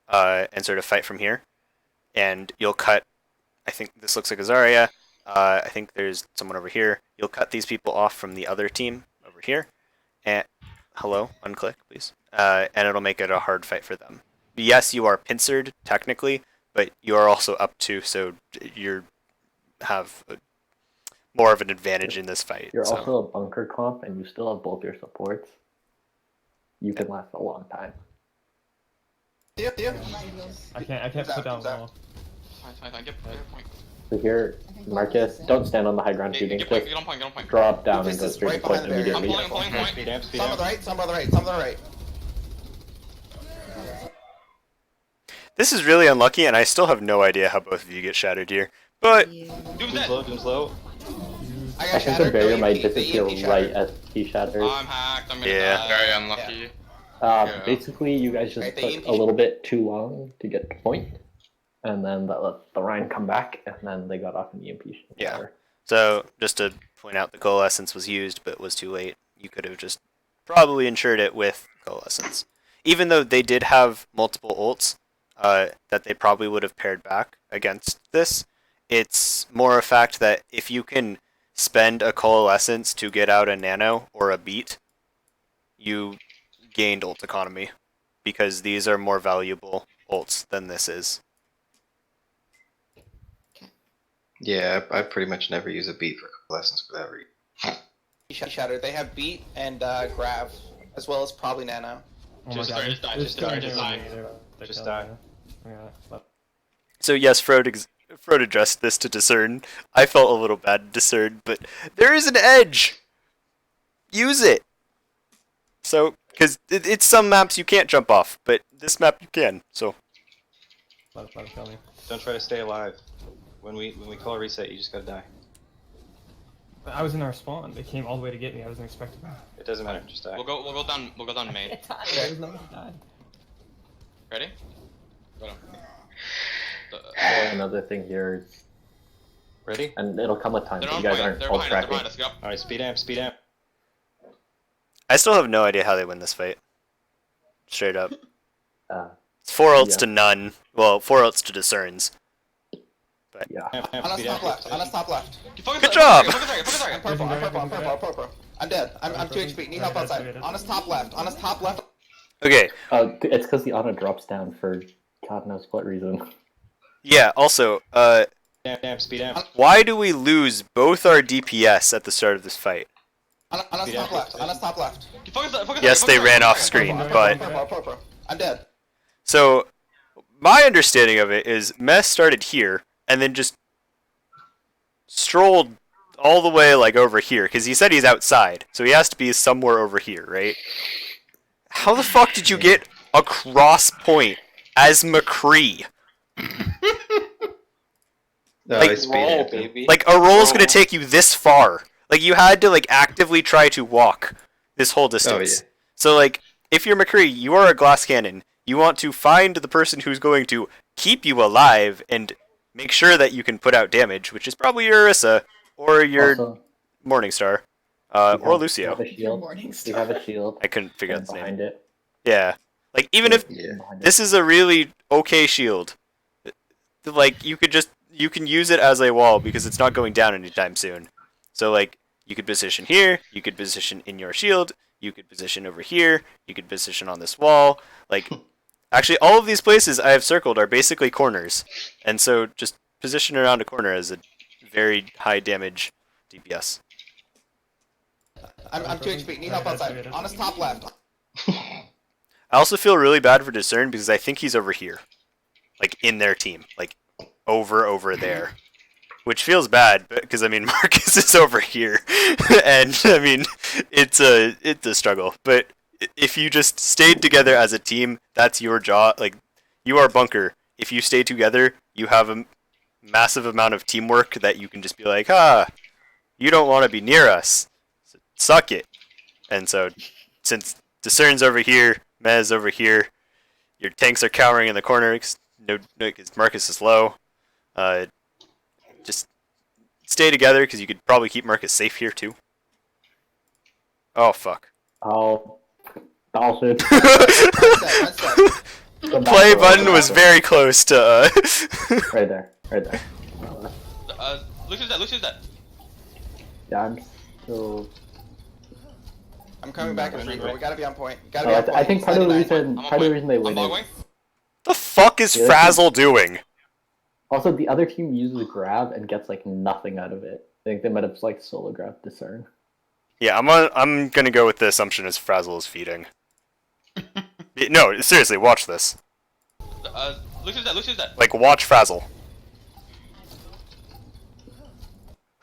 and sort of fight from here, and you'll cut. I think this looks like a Zarya. I think there's someone over here. You'll cut these people off from the other team over here, and hello, unclick please. And it'll make it a hard fight for them. Yes, you are pincered technically, but you are also up 2, so you have more of an advantage in this fight. You're so. also a bunker comp, and you still have both your supports. You can last a long time. Yep. I can't put down wall. Fine. Get point. So here, Marcus, don't stand on the high ground shooting. Get Just on point. drop down and Doomfist go is straight right to point behind the barrier. immediately. I'm pulling point. Speed amp, speed Some on amp. the right. Some on the right. Some on the right. This is really unlucky, and I still have no idea how both of you get shattered here. But Doom's low. I I got think the shattered. barrier The might EMP disappear shattered. right as he shatters. I'm hacked. I'm gonna Yeah. die. Very unlucky. Yeah. Basically, you guys just Right, the took EMP a little bit too long to get to point, and then let the Rhine come back, and then they got off an EMP Yeah. shatter. so just to point out, the coalescence was used, but was too late. You could have just probably ensured it with coalescence, even though they did have multiple ults that they probably would have paired back against this. It's more a fact that if you can spend a coalescence to get out a nano or a beat, you gained ult economy, because these are more valuable ults than this is. Yeah, I pretty much never use a beat for coalescence for that reason. Shattered. They have beat and grav, as well as probably nano. Oh Just my god, die, there's just die. they're Just killing die. me. Yeah, So yes, Frode addressed this to Discern. I felt a little bad at Discern, but there is an edge. Use it. So, because it's some maps you can't jump off, but this map you can. So let him kill me. Don't try to stay alive. When we call a reset, you just gotta die. But I was in our spawn. They came all the way to get me. I wasn't expecting that. It doesn't matter, just die. We'll go down main. There was no one who died. Ready? Go down. Another thing here is, Ready? and it'll come with time. They're So on you guys point. aren't They're all behind us. They're tracking. behind us. Go. Alright, speed amp, speed amp. I still have no idea how they win this fight. Straight up. Uh, It's 4 ults Yeah. to none. Well, 4 ults to Discerns. yeah. Amp, amp, On us speed top amp. left. On us top left. Good job! I'm purple. I'm purple. I'm dead. I'm 2 HP. Need help outside. On us top left. On us top left. Okay, It's because the Ana drops down for God knows what reason. yeah, also, Amp, amp, speed amp. why do we lose both our DPS at the start of this fight? On us top left. On us top left. Yes, they ran off screen, but... Purple. I'm dead. So, my understanding of it is Mess started here, and then just strolled all the way, like, over here, because he said he's outside, so he has to be somewhere over here, right? How the fuck did you get across point as McCree? No, Like, it's speed amp. baby. Like, a roll's gonna take you this far. Like, you had to, like, actively try to walk this whole distance. yeah. So, like, if you're McCree, you are a glass cannon. You want to find the person who's going to keep you alive and make sure that you can put out damage, which is probably your Orisa, or your Also, Morningstar, we or have- Lucio. We have a shield. We have a shield. I couldn't figure out and his name. behind it. Yeah. Like, even if Yeah. Behind it. this is a really okay shield, like, you can use it as a wall because it's not going down anytime soon. So, like, you could position here, you could position in your shield, you could position over here, you could position on this wall. Like, actually, all of these places I have circled are basically corners. And so just position around a corner as a very high damage DPS. I'm 2 HP. Need help outside. On us top left. I also feel really bad for Discern because I think he's over here. Like, in their team. Like, over there. Which feels bad, because, I mean, Marcus is over here. And, I mean, it's a struggle. But if you just stayed together as a team, that's your job. Like, you are bunker. If you stay together, you have massive amount of teamwork that you can just be like, ah, you don't want to be near us, so suck it. And so, since Discern's over here, Mez over here, your tanks are cowering in the corner because Marcus is low. Just stay together because you could probably keep Marcus safe here too. Oh fuck. Oh, Dolphin. Play button was very close to. Right there, right there. Lucius dead. Lucius dead. Yeah, I'm still. I'm coming back as Reaper. We gotta be on point. Gotta Oh, be on point. I think part of the 99. reason they win is The fuck is Yeah, Frazzle doing? also the other team uses grab and gets like nothing out of it. I think they might have like solo grabbed Discern. Yeah, I'm gonna go with the assumption as Frazzle is feeding. No, seriously, watch this. Lucius dead. Lucius dead. Like, watch Frazzle.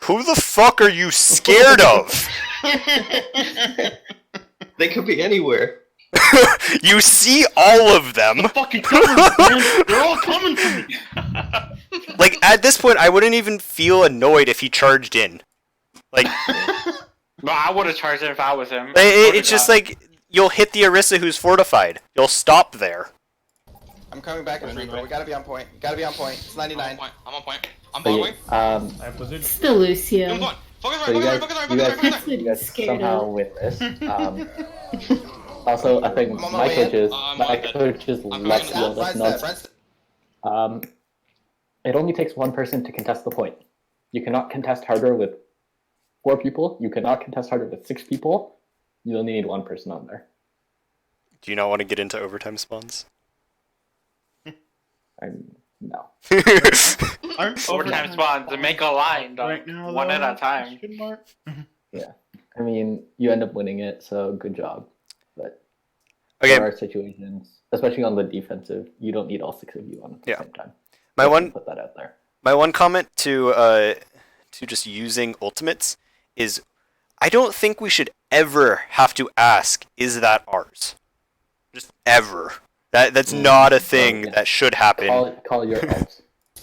Who the fuck are you scared of? They could be anywhere. You see all of them. Fucking coming, man. They're all coming for me. Like, at this point, I wouldn't even feel annoyed if he charged in. Like, Well, I would have charged him if I was him. it's just like, you'll hit the Orisa who's fortified. You'll stop there. I'm coming back as Reaper. We gotta be on point. Gotta be on point. It's 99. I'm on point. I'm So, following. It's the Lucio. So you guys somehow win this. Also, I think my coaches let us know. It only takes one person to contest the point. You cannot contest harder with 4 people. You cannot contest harder with 6 people. You only need one person on there. Do you not want to get into overtime spawns? No. Overtime spawns to make a line, dog. Right now, one at though, a time. Yeah. I mean, you end up winning it, so good job. But Okay. there are situations, especially on the defensive, you don't need all 6 of you on at the same time. My Just one put that out there. My one comment to just using ultimates is, I don't think we should ever have to ask, is that ours? Just ever. That's not a thing that should happen. Call your ults. Is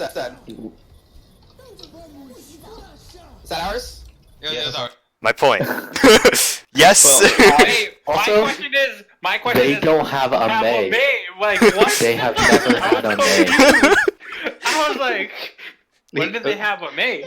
that ours? Yeah, that's ours. My point. Yes. Hey, my question They is, don't have a May. Like, what? They have never had a May. I was like, when did they have a May?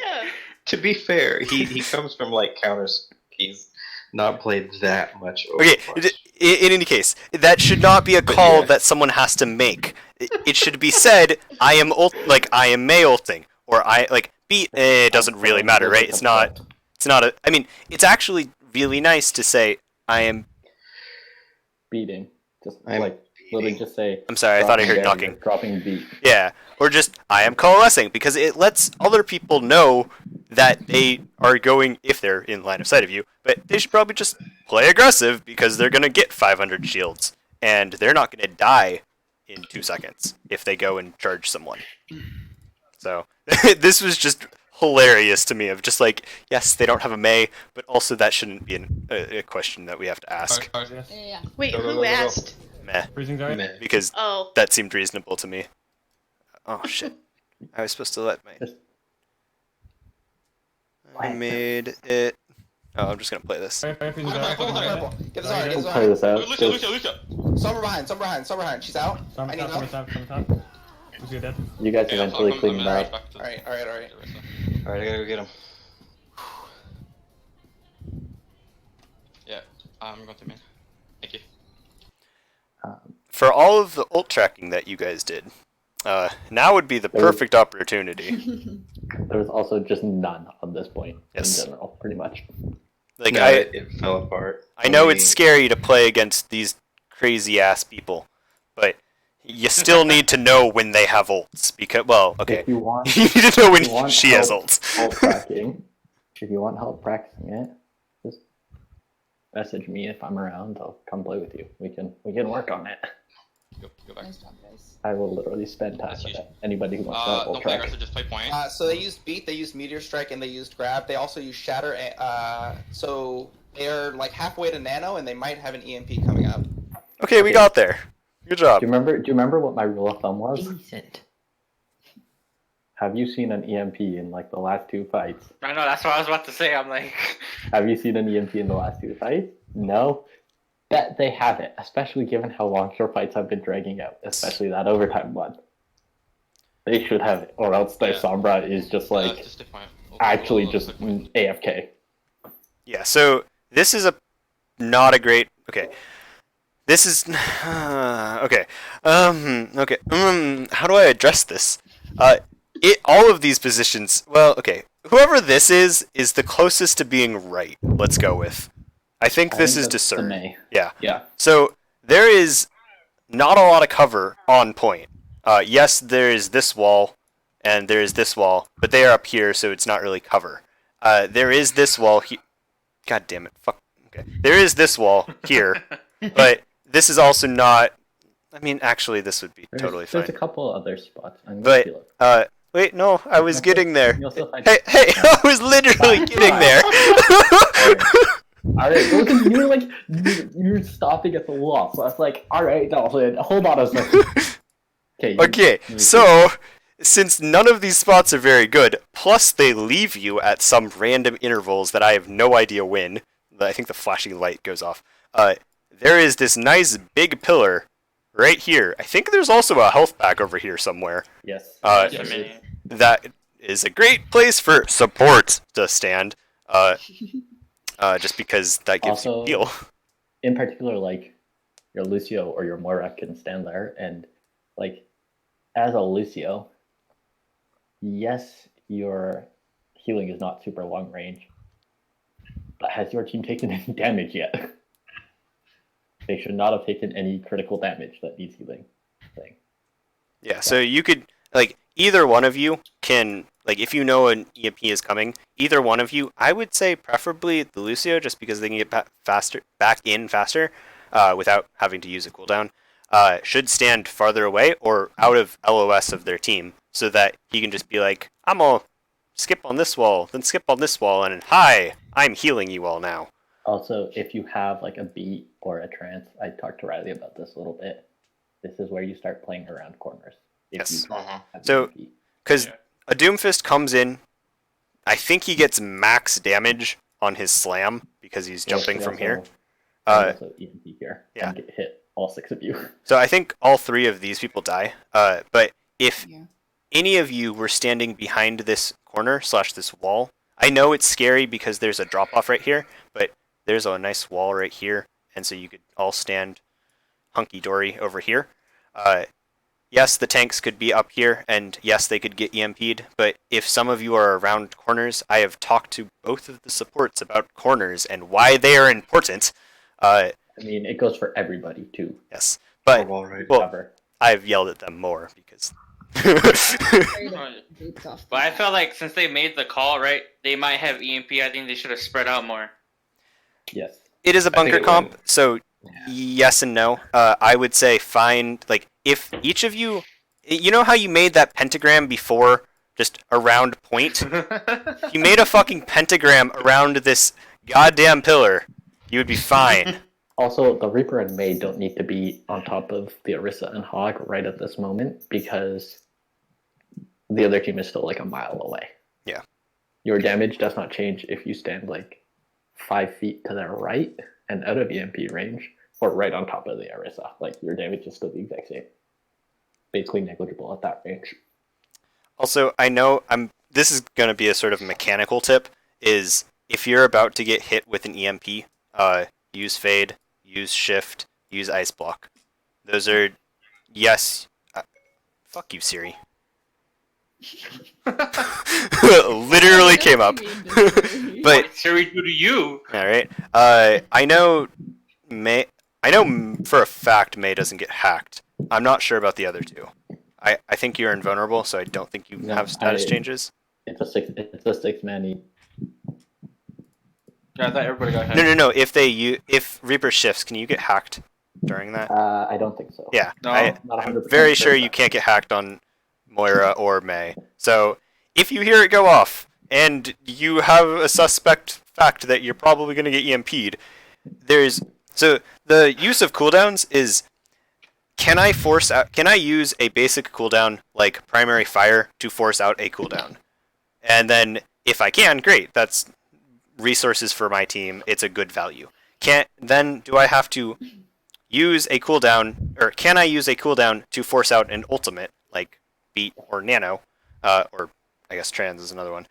To be fair, he comes from like counters. He's not played that much. Okay, Overwatch. in any case, that should not be a call that someone has to make. It should be said, I am May ulting, or I like beat. It doesn't really matter, right? It's not a. I mean, it's actually really nice to say I am beating. Just like literally just say. I'm sorry, I thought I heard knocking. Dropping beat. Yeah, or just I am coalescing, because it lets other people know that they are going, if they're in line of sight of you, but they should probably just play aggressive because they're going to get 500 shields, and they're not going to die in 2 seconds if they go and charge someone. So, this was just hilarious to me, of just like, yes, they don't have a May, but also that shouldn't be a question that we have to ask. Yeah. Wait, who asked? Meh. Meh. Because Oh. that seemed reasonable to me. Oh shit. I was supposed to let my... I made it... Oh, I'm just gonna play this. Get this hard, get this Play this out. Sombra behind. She's out. I need help. Lucio dead. You guys eventually clean them out. Alright. Alright, I gotta go get him. Yeah, I'm going to main. Thank you. For all of the ult tracking that you guys did, now would be the perfect opportunity. There's also just none on this point Yes. in general, pretty much. Like No, it fell apart. I know it's scary to play against these crazy ass people, but you still need to know when they have ults, because, well, okay. If you want, You need to know if you when want she has help ults. ult tracking, if you want help practicing it, just message me if I'm around. I'll come play with you. We can work on it. Go back. Nice job, guys. I will literally spend time with it. Anybody who wants to help ult Don't play track. aggressive, just play point. So they used beat, they used meteor strike, and they used grab. They also used shatter. So they're like halfway to nano, and they might have an EMP coming up. Okay, we got there. Good job. Do you remember what my rule of thumb was? Decent. Have you seen an EMP in like the last 2 fights? I know, that's what I was about to say. I'm like, Have you seen an EMP in the last 2 fights? No. That they haven't, especially given how long short fights have been dragging out, especially that overtime one. They should have it, or else their Sombra is just like actually just AFK. Yeah, so this is not a great. Okay, this is okay. Okay. How do I address this? All of these positions. Well, okay. Whoever this is the closest to being right. Let's go with. I think this is Discern. Yeah. Yeah. So there is not a lot of cover on point. Yes, there is this wall, and there is this wall, but they are up here, so it's not really cover. There is this wall here. God damn it! Fuck. Okay. There is this wall here, but this is also not. I mean, actually, this would be totally fine. There's a couple other spots. But wait, no, I was getting there. Hey, I was literally getting there. Alright, well, because you were like, you're stopping at the wall, so I was like, alright, no, hold on a second. Okay, so, since none of these spots are very good, plus they leave you at some random intervals that I have no idea when, I think the flashing light goes off, there is this nice big pillar right here. I think there's also a health pack over here somewhere. Yes. That is a great place for support to stand. Just because that gives you heal. In particular, like, your Lucio or your Moira can stand there, and, like, as a Lucio, yes, your healing is not super long range, but has your team taken any damage yet? They should not have taken any critical damage that needs healing. Yeah, so you could, like, either one of you can, like, if you know an EMP is coming, either one of you, I would say preferably the Lucio, just because they can get back in faster, without having to use a cooldown, should stand farther away or out of LOS of their team, so that he can just be like, I'm gonna skip on this wall, then skip on this wall, and hi, I'm healing you all now. Also, if you have like a beat or a trance, I talked to Riley about this a little bit. This is where you start playing around corners. Yes. So, because a Doomfist comes in, I think he gets max damage on his slam because he's jumping from here. Also EMP here. Yeah. And get hit all 6 of you. So I think all 3 of these people die. But if any of you were standing behind this corner / this wall, I know it's scary because there's a drop off right here, but there's a nice wall right here, and so you could all stand hunky dory over here. Yes, the tanks could be up here, and yes, they could get EMP'd, but if some of you are around corners, I have talked to both of the supports about corners and why they are important. I mean, it goes for everybody, too. Yes, but, well, I've yelled at them more, because... But I felt like since they made the call, right, they might have EMP, I think they should have spread out more. Yes. It is a bunker comp, so yes and no. I would say find, like, if each of you, you know how you made that pentagram before, just around point? If you made a fucking pentagram around this goddamn pillar, you would be fine. Also, the Reaper and May don't need to be on top of the Orisa and Hog right at this moment, because the other team is still like a mile away. Yeah. Your damage does not change if you stand like 5 feet to their right and out of EMP range, or right on top of the Orisa. Like, your damage is still the exact same. Basically negligible at that range. Also, I know this is going to be a sort of mechanical tip, is if you're about to get hit with an EMP, use Fade, use Shift, use Ice Block. Those are, yes, fuck you, Siri. Literally came up. But what Siri do to you? All right. I know for a fact May doesn't get hacked. I'm not sure about the other 2. I think you're invulnerable, so I don't think you have status changes. It's a 6-man. Yeah, I thought everybody got hacked. No. If Reaper shifts, can you get hacked during that? I don't think so. Yeah, no, I'm very sure you can't get hacked on Moira or May. So if you hear it go off and you have a suspect fact that you're probably going to get EMP'd, so the use of cooldowns is can I force out? Can I use a basic cooldown like primary fire to force out a cooldown? And then if I can, great. That's resources for my team. It's a good value. Then do I have to use a cooldown, or can I use a cooldown to force out an ultimate like beat or nano, or I guess trans is another one,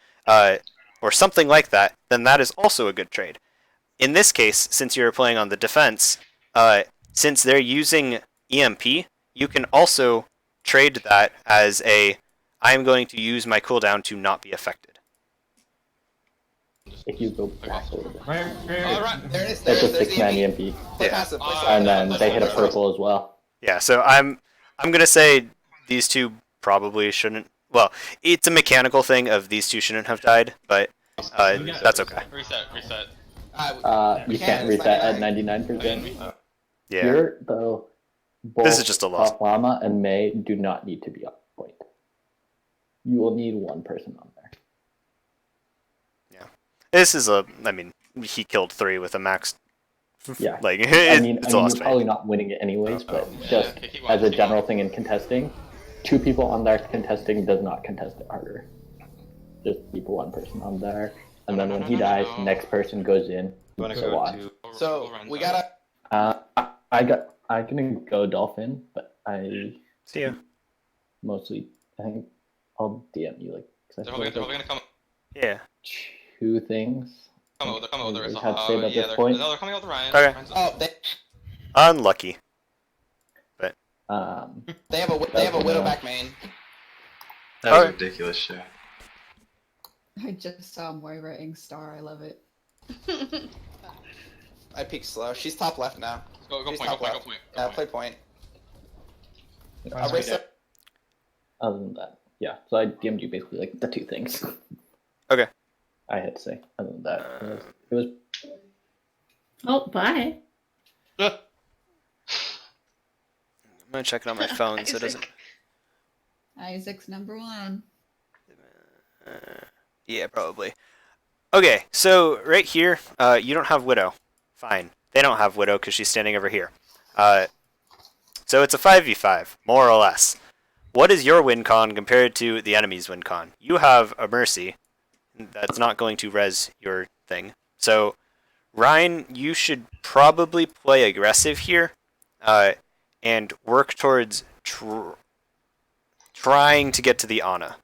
or something like that? Then that is also a good trade. In this case, since you're playing on the defense, since they're using EMP, you can also trade that as I am going to use my cooldown to not be affected. If you go back over there. Alright, there it is. It's a There's 6-man EMP. EMP. Play passive. Play And passive. then they hit a purple as well. Yeah, so I'm gonna say these two probably shouldn't. Well, it's a mechanical thing of these two shouldn't have died, but that's okay. Reset. You can't reset at 99%. Yeah. Here, though, both This is just a loss. Llama and May do not need to be on point. You will need one person on there. This is I mean, he killed 3 with a max. Yeah. Like, I mean, it's a you're lost fight. probably not winning it anyways, but just as a general thing in contesting, 2 people on there contesting does not contest it harder. Just keep one person on there, and then when he dies, next person goes in. So on. So we gotta. I'm gonna go Dolphin, but I see you. Mostly, I think I'll DM you like. 'Cause I feel like They're probably gonna come. Yeah. 2 things. They're coming over. I have to say about this point. They're coming out the Ryan. Okay. Oh, Unlucky. But they have a Widowback main. That was ridiculous shit. I just saw Moira Ingstar. I love it. I peeked slow. She's top left now. Go She's point. top left. Yeah, play point. I'll race it. Other than that, yeah. So I DM'd you basically like the 2 things. Okay. I had to say. Other than that, it was. Oh, bye. I'm gonna check it on my phone so it doesn't. Isaac's #1. Yeah, probably. Okay, so right here, you don't have Widow. Fine. They don't have Widow because she's standing over here. So it's a 5v5, more or less. What is your win con compared to the enemy's win con? You have a Mercy that's not going to res your thing. So, Ryan, you should probably play aggressive here and work towards trying to get to the Ana.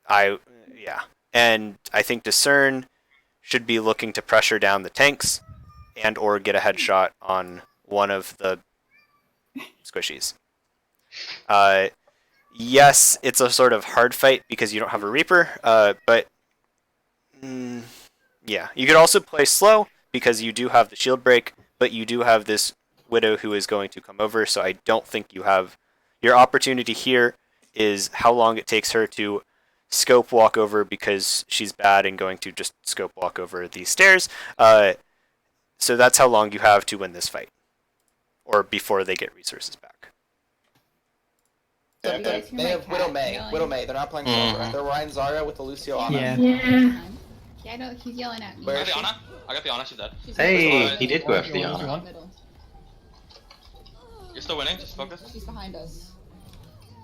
Yeah. And I think Discern should be looking to pressure down the tanks and or get a headshot on one of the squishies. Yes, it's a sort of hard fight because you don't have a Reaper, but yeah. You could also play slow because you do have the shield break, but you do have this Widow who is going to come over, so I don't think you have... Your opportunity here is how long it takes her to scope walk over because she's bad and going to just scope walk over these stairs. So that's how long you have to win this fight. Or before they get resources back. They have Widow May. Widow May. They're not playing Sombra. They're Ryan Zarya with the Lucio Ana. Yeah, I know he's yelling at me. Where is she? Ana? I got the Ana. She's dead. Hey, he did go after the Ana. You're still winning. Just focus. She's behind us.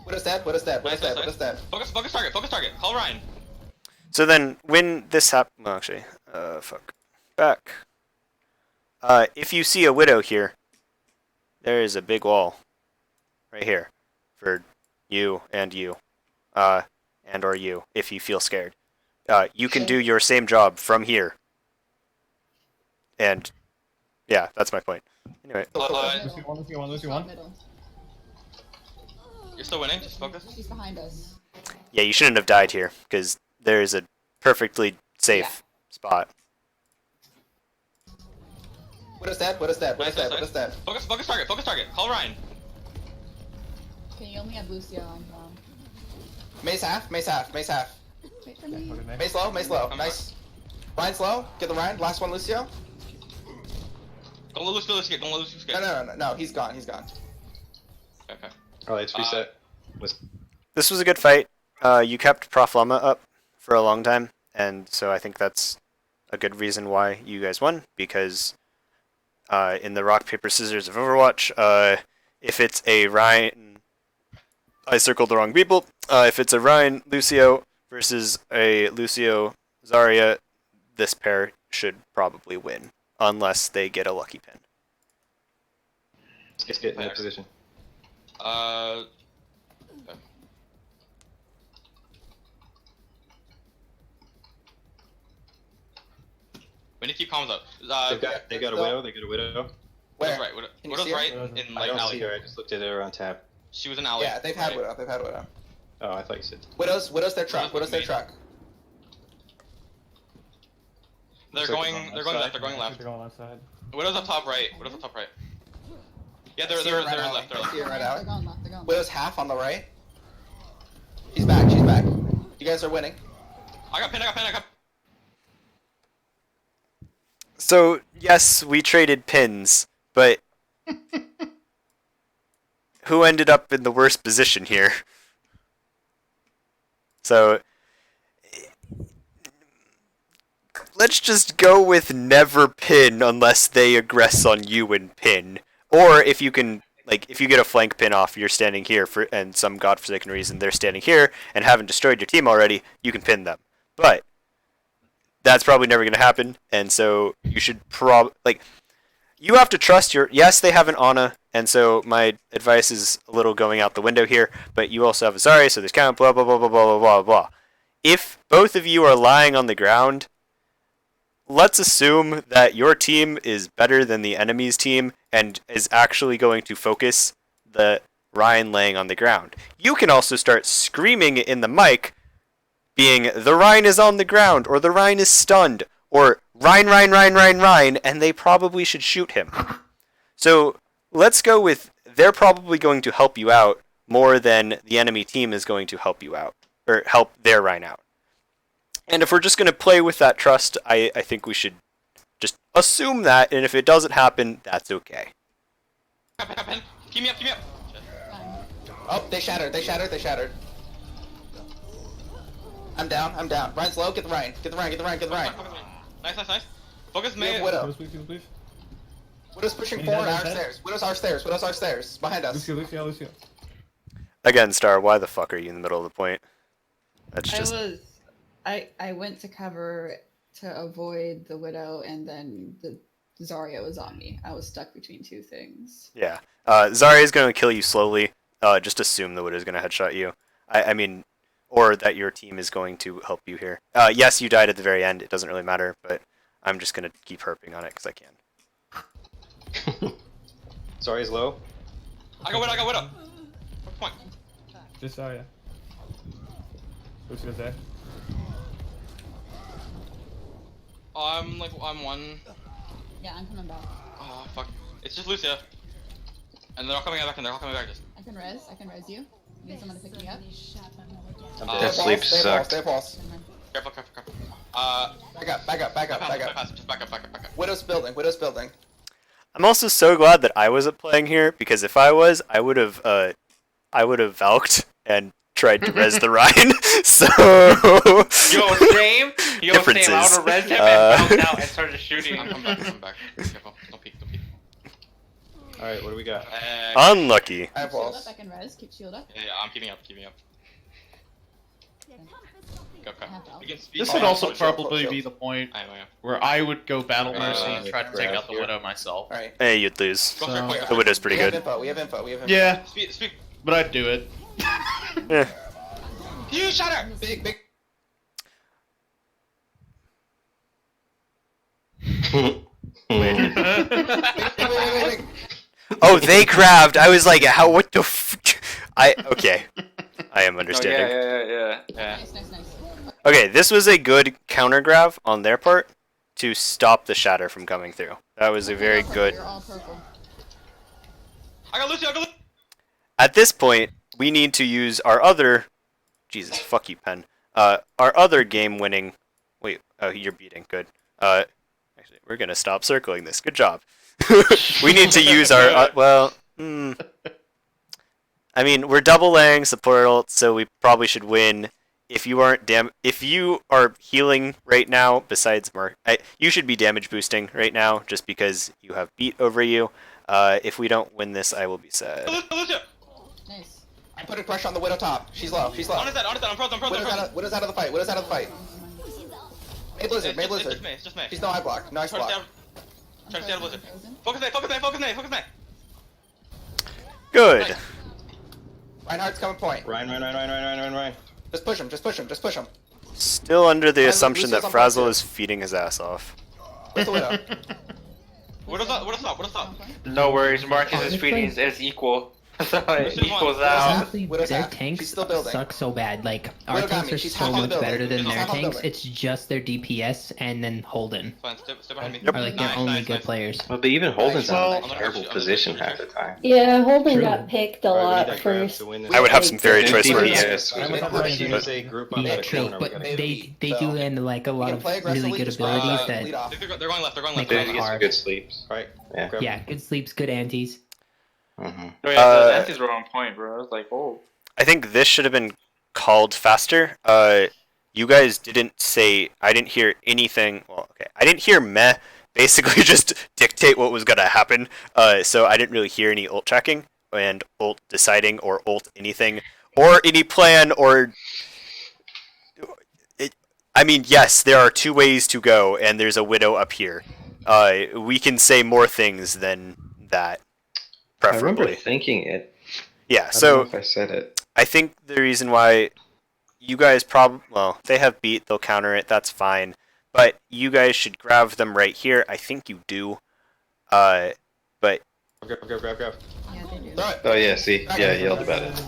Widow's dead. Widow's dead. Widow's dead. Widow's dead. Focus target. Focus target. Call Ryan. So then, when this happens... Well, actually, fuck. Back. If you see a Widow here, there is a big wall. Right here. For you and you. And or you, if you feel scared. You can do your same job from here. And, yeah, that's my point. Anyway. Lucy one. You're still winning. Just focus. She's behind us. Yeah, you shouldn't have died here, because there is a perfectly safe spot. Widow's dead. Widow's dead. Widow's dead. Widow's dead. Focus target. Focus target. Call Ryan. Okay, you only have Lucio on. May's half. May's half. May's half. Wait for me. May's low. May's low. Nice. Ryan's low. Get the Ryan. Last one, Lucio. Don't let Lucio escape. Don't let Lucio escape. No. He's gone. He's gone. Okay. Alright, it's reset. This was a good fight. You kept Prof Llama up for a long time, and so I think that's a good reason why you guys won, because in the rock, paper, scissors of Overwatch, if it's a Ryan, I circled the wrong people. If it's a Ryan Lucio versus a Lucio Zarya, this pair should probably win, unless they get a lucky pin. Let's get in that position. We need to keep comms up. They got a widow. They got a widow. Where? Widow's right. Can you Widow's see her? right in I like don't alley. see her. I just looked at her on tab. She was in alley. Yeah, they've had Widow. They've had Widow. Oh, I thought you said. Widow's their truck. Widow's their truck. They're Looks like going. it's on They're that going side. left. They're going left. They're going left side. Widow's up top right. Widow's up top right. Yeah, they're See her right they're alley. left. They're left. See her right They're out. going left. They're going left. Widow's half on the right. She's back. She's back. You guys are winning. I got pin. I got. So yes, we traded pins, but who ended up in the worst position here? So let's just go with never pin unless they aggress on you and pin. Or if you can, like, if you get a flank pin off, you're standing here for, and some godforsaken reason they're standing here and haven't destroyed your team already, you can pin them. But that's probably never going to happen, and so you should you have to trust your, yes, they have an Ana, and so my advice is a little going out the window here, but you also have a Zarya, so there's kind of blah, blah, blah, blah, blah, blah, blah, blah. If both of you are lying on the ground, let's assume that your team is better than the enemy's team and is actually going to focus the Ryan laying on the ground. You can also start screaming in the mic, being the Ryan is on the ground, or the Ryan is stunned, or Ryan, and they probably should shoot him. So let's go with they're probably going to help you out more than the enemy team is going to help you out, or help their Ryan out. And if we're just going to play with that trust, I think we should just assume that, and if it doesn't happen, that's okay. Keep me up. Oh, they shattered. I'm down. Ryan's low. Get the Ryan. Nice. Focus We have May. Widow. Please. Widow's pushing Any forward head, our head? stairs. Widow's our stairs. Behind us. Lucio. Again, Star, why the fuck are you in the middle of the point? That's just... I went to cover to avoid the Widow, and then the Zarya was on me. I was stuck between two things. Yeah. Zarya is going to kill you slowly. Just assume the Widow's going to headshot you. I mean, or that your team is going to help you here. Yes, you died at the very end. It doesn't really matter, but I'm just going to keep harping on it because I can. Zarya's low. I got Widow. Point. Just Zarya. Lucio's there. I'm one. Yeah, I'm coming back. Oh fuck. It's just Lucia. And they're all coming back. Just. I can res you. You need someone to pick me up? That sleep sucked. Stay pulse. Careful. Back up. Just back up. Widow's building. I'm also so glad that I wasn't playing here, because if I was, I would have Valked and tried to res the Ryan. So Same. Differences. I would have res him and bounced out and started shooting. I'm back. Careful. Don't peek. Alright, what do we got? unlucky. I have Shield walls. up, I can res. Keep shield up. Yeah, I'm keeping up. Go. We can speak. This would also probably be the point I know. where I would go Battle Mercy and try to take grab out the here. Widow myself. Alright. Hey, you'd lose. Go for it, quick. The Widow's pretty We have good. info. We have info. Yeah, Speak. but I'd do it. Eh. You shut her. Big. Wait. Oh, they grabbed. I was like, how? What the? Okay. I am understanding. Yeah. Nice. Okay, this was a good counter grab on their part to stop the shatter from coming through. That was a very good. You're all purple. I got Lucia. At this point, we need to use our other. Jesus, fuck you, pen. Our other game-winning. Wait, oh, you're beating. Good. Actually, we're gonna stop circling this. Good job. We need to use our. I mean, we're double laying support ult, so we probably should win. If you aren't if you are healing right now, besides Mark, you should be damage boosting right now, just because you have beat over you. If we don't win this, I will be sad. Nice. I put a pressure on the Widow top. She's low. She's low. On his head, I'm frozen. Widow's out of the fight. Widow's out of the fight. May Blizzard. May Blizzard. It's just me. She's no eye block. No ice block. Try to stay out of Blizzard. Focus me. Good. Reinhardt's coming point. Ryan. Just push him. Still under the Frazzle, assumption that Lucio's on Frazzle point is feeding his ass off. Where's the Widow? Widow's up. No worries, Marcus is feeding is equal. So it equals out. Honestly, Widow's their half. tanks She's still building. suck so bad. Like our Widow got tanks me. are She's so half on the much building. better than She's their half on the tanks. building. It's just their DPS and then Holden Fine, stay behind me. are like their only good players. Well, but even Holden's Well- in a terrible position half the time. Yeah, Holden True. got picked a Alright, we lot need that grab first. to win this. I would have some very Good choice words. DPS. I'm with If that he was a group up Yeah, at a true, corner, we but gotta they So, do land like a lot You of can play really aggressively, good just abilities lead that off. They're going left. Make They it get some hard. good sleeps. Right. Yeah. Grab. Yeah, good sleeps, good antes. Mm-hmm. Oh yeah, the antis were on point, bro. I was like, oh. I think this should have been called faster. You guys didn't say. I didn't hear anything. Well, okay, I didn't hear meh. Basically, just dictate what was gonna happen. So I didn't really hear any ult checking and ult deciding or ult anything or any plan or. I mean, yes, there are two ways to go, and there's a Widow up here. We can say more things than that, I remember preferably. thinking it. Yeah. I So. don't know if I said it. I think the reason why you guys they have beat, they'll counter it, that's fine. But you guys should grab them right here. I think you do. But Grab. Yeah, they do. Throw it. Oh yeah, see, yeah, he yelled about it.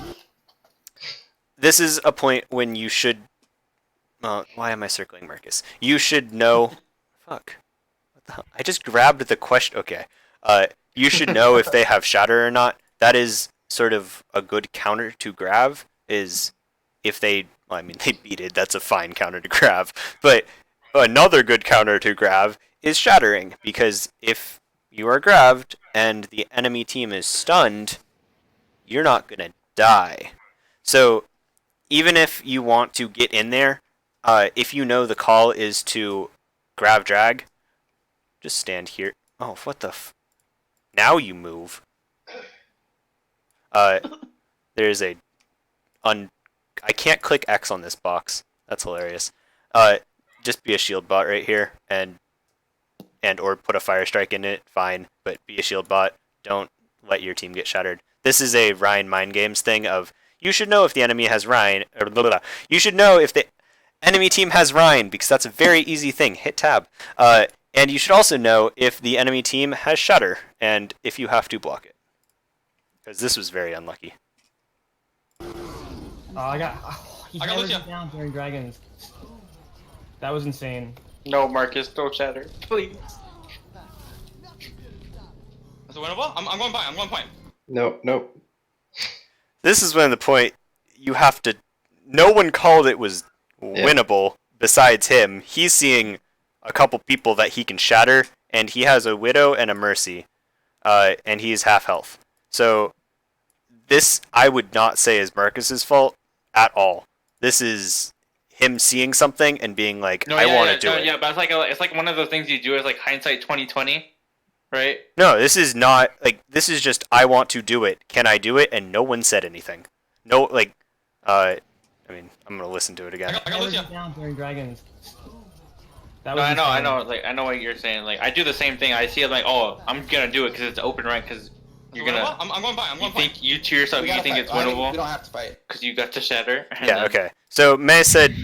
this is a point when you should. Why am I circling Marcus? You should know. Fuck. What the hell? I just grabbed the question. Okay. You should know if they have shatter or not. That is sort of a good counter to grab. Is if they. Well, I mean, they beat it. That's a fine counter to grab. But another good counter to grab is shattering, because if you are grabbed and the enemy team is stunned, you're not gonna die. So even if you want to get in there, if you know the call is to grab drag, just stand here. Oh, what the now you move. There's a I can't click X on this box. That's hilarious. Just be a shield bot right here and or put a fire strike in it, fine, but be a shield bot. Don't let your team get shattered. This is a Ryan Mind Games thing of you should know if the enemy has Ryan or blah, blah, blah. You should know if the enemy team has Ryan, because that's a very easy thing. Hit tab. And you should also know if the enemy team has Shatter and if you have to block it. Because this was very unlucky. He hammered me down during Dragons. That was insane. No, Marcus, don't shatter, please. Is it winnable? I'm going point. Nope. This is when the point you have to. No one called it was winnable besides him. He's seeing a couple people that he can shatter, and he has a Widow and a Mercy, and he's half health. So this I would not say is Marcus's fault at all. This is him seeing something and being like, I want to do it. Yeah, but it's like one of those things you do is like hindsight 2020, right? No, this is not like this is just I want to do it. Can I do it? And no one said anything. No, like, I mean, I'm gonna listen to it again. I hammered me down during Dragons. That No, was I know. Like, I know what you're saying. Like, I do the same thing. I see it like, oh, I'm gonna do it because it's open rank. Because you're gonna. I'm going by. You think you to yourself? You think it's winnable? We don't have to fight. Because you got to shatter. Yeah. Okay. So May said,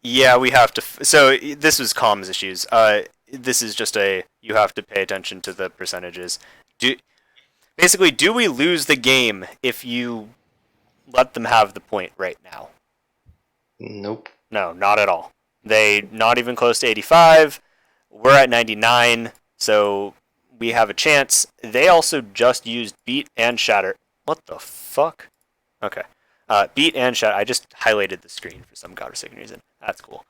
"Yeah, we have to." So this was comms issues. This is just you have to pay attention to the percentages. Do we lose the game if you let them have the point right now? Nope. No, not at all. They not even close to 85. We're at 99, so we have a chance. They also just used beat and shatter. What the fuck? Okay. Beat and shatter. I just highlighted the screen for some godforsaken reason. That's cool.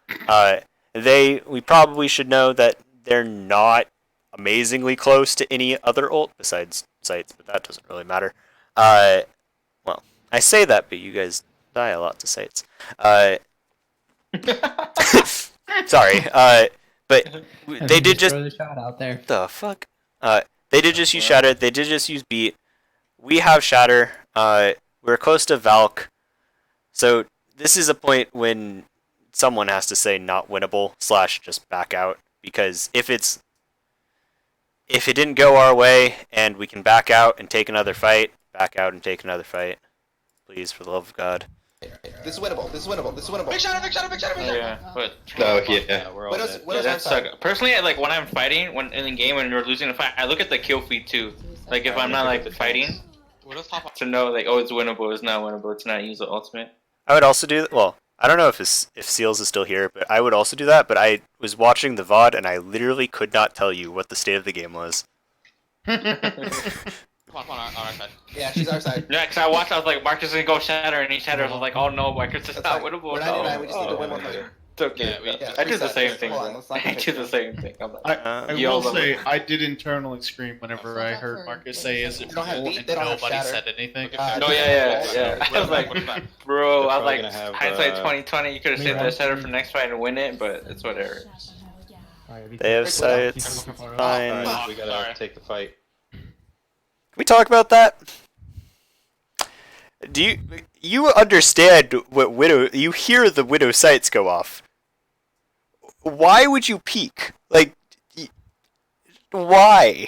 We probably should know that they're not amazingly close to any other ult besides sites, but that doesn't really matter. Well, I say that, but you guys die a lot to sites. Sorry, but they did just throw the shot out there. The fuck. They did just use Shatter. They did just use Beat. We have Shatter. We're close to Valk. So this is a point when someone has to say not winnable / just back out. Because if it didn't go our way and we can back out and take another fight, back out and take another fight. Please, for the love of God. This is winnable. This is winnable. This is winnable. Big shadow, big shadow, big shadow, big shadow. Yeah, but No, yeah, we're all Widow's- dead. Widow's that outside. suck. Personally, like when I'm fighting, when in the game when we're losing a fight, I look at the kill feed too. Like if I'm not like fighting, to know like oh it's winnable, it's not winnable, it's not use the ultimate. I would also do well. I don't know if Seals is still here, but I would also do that. But I was watching the VOD and I literally could not tell you what the state of the game was. Come on, on our side. Yeah, she's our side. Yeah, because I watched, I was like, Marcus is gonna go Shatter, and he Shatters. I was like, oh no, Marcus is not winnable. We're 99, we just need to win one fight. It's okay. I do the same thing. I do the same thing. I'm like, I will say I did internally scream whenever I heard Marcus say, "Is it They don't have cool?" beat, and they don't have nobody Shatter. said anything. no, yeah. I was like, bro, I was like, gonna have, hindsight 2020. You could have saved that Shatter for next fight and win it, but it's whatever. They have sights. Fine. Alright, we gotta take the fight. Can we talk about that? Do you understand what Widow? You hear the Widow sights go off. Why would you peek? Like, why?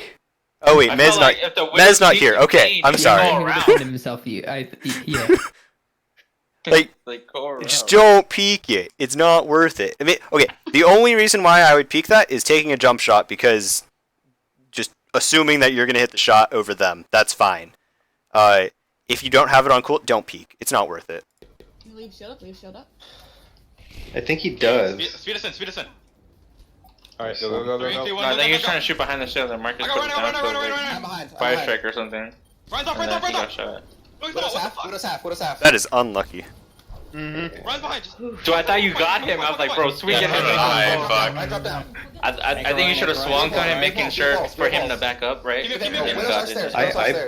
Oh wait, Mez not. Mez not here. Okay, I'm sorry. Himself, yeah. Like, just don't peek it. It's not worth it. I mean, okay, the only reason why I would peek that is taking a jump shot because just assuming that you're gonna hit the shot over them. That's fine. If you don't have it on cool, don't peek. It's not worth it. Leave shield up, leave shield up. I think he does. Speed us in, speed us in. Alright, go. No, I think he's trying to shoot behind the shield and Marcus put it down for I'm like behind. fire strike or something. Right And then he got shot. Widow's half. Widow's half. That is unlucky. Mm-hmm. So I thought you got him. I was like, bro, sweet him. I dropped down. I think you should have swung on him, making sure for him to back up, right? I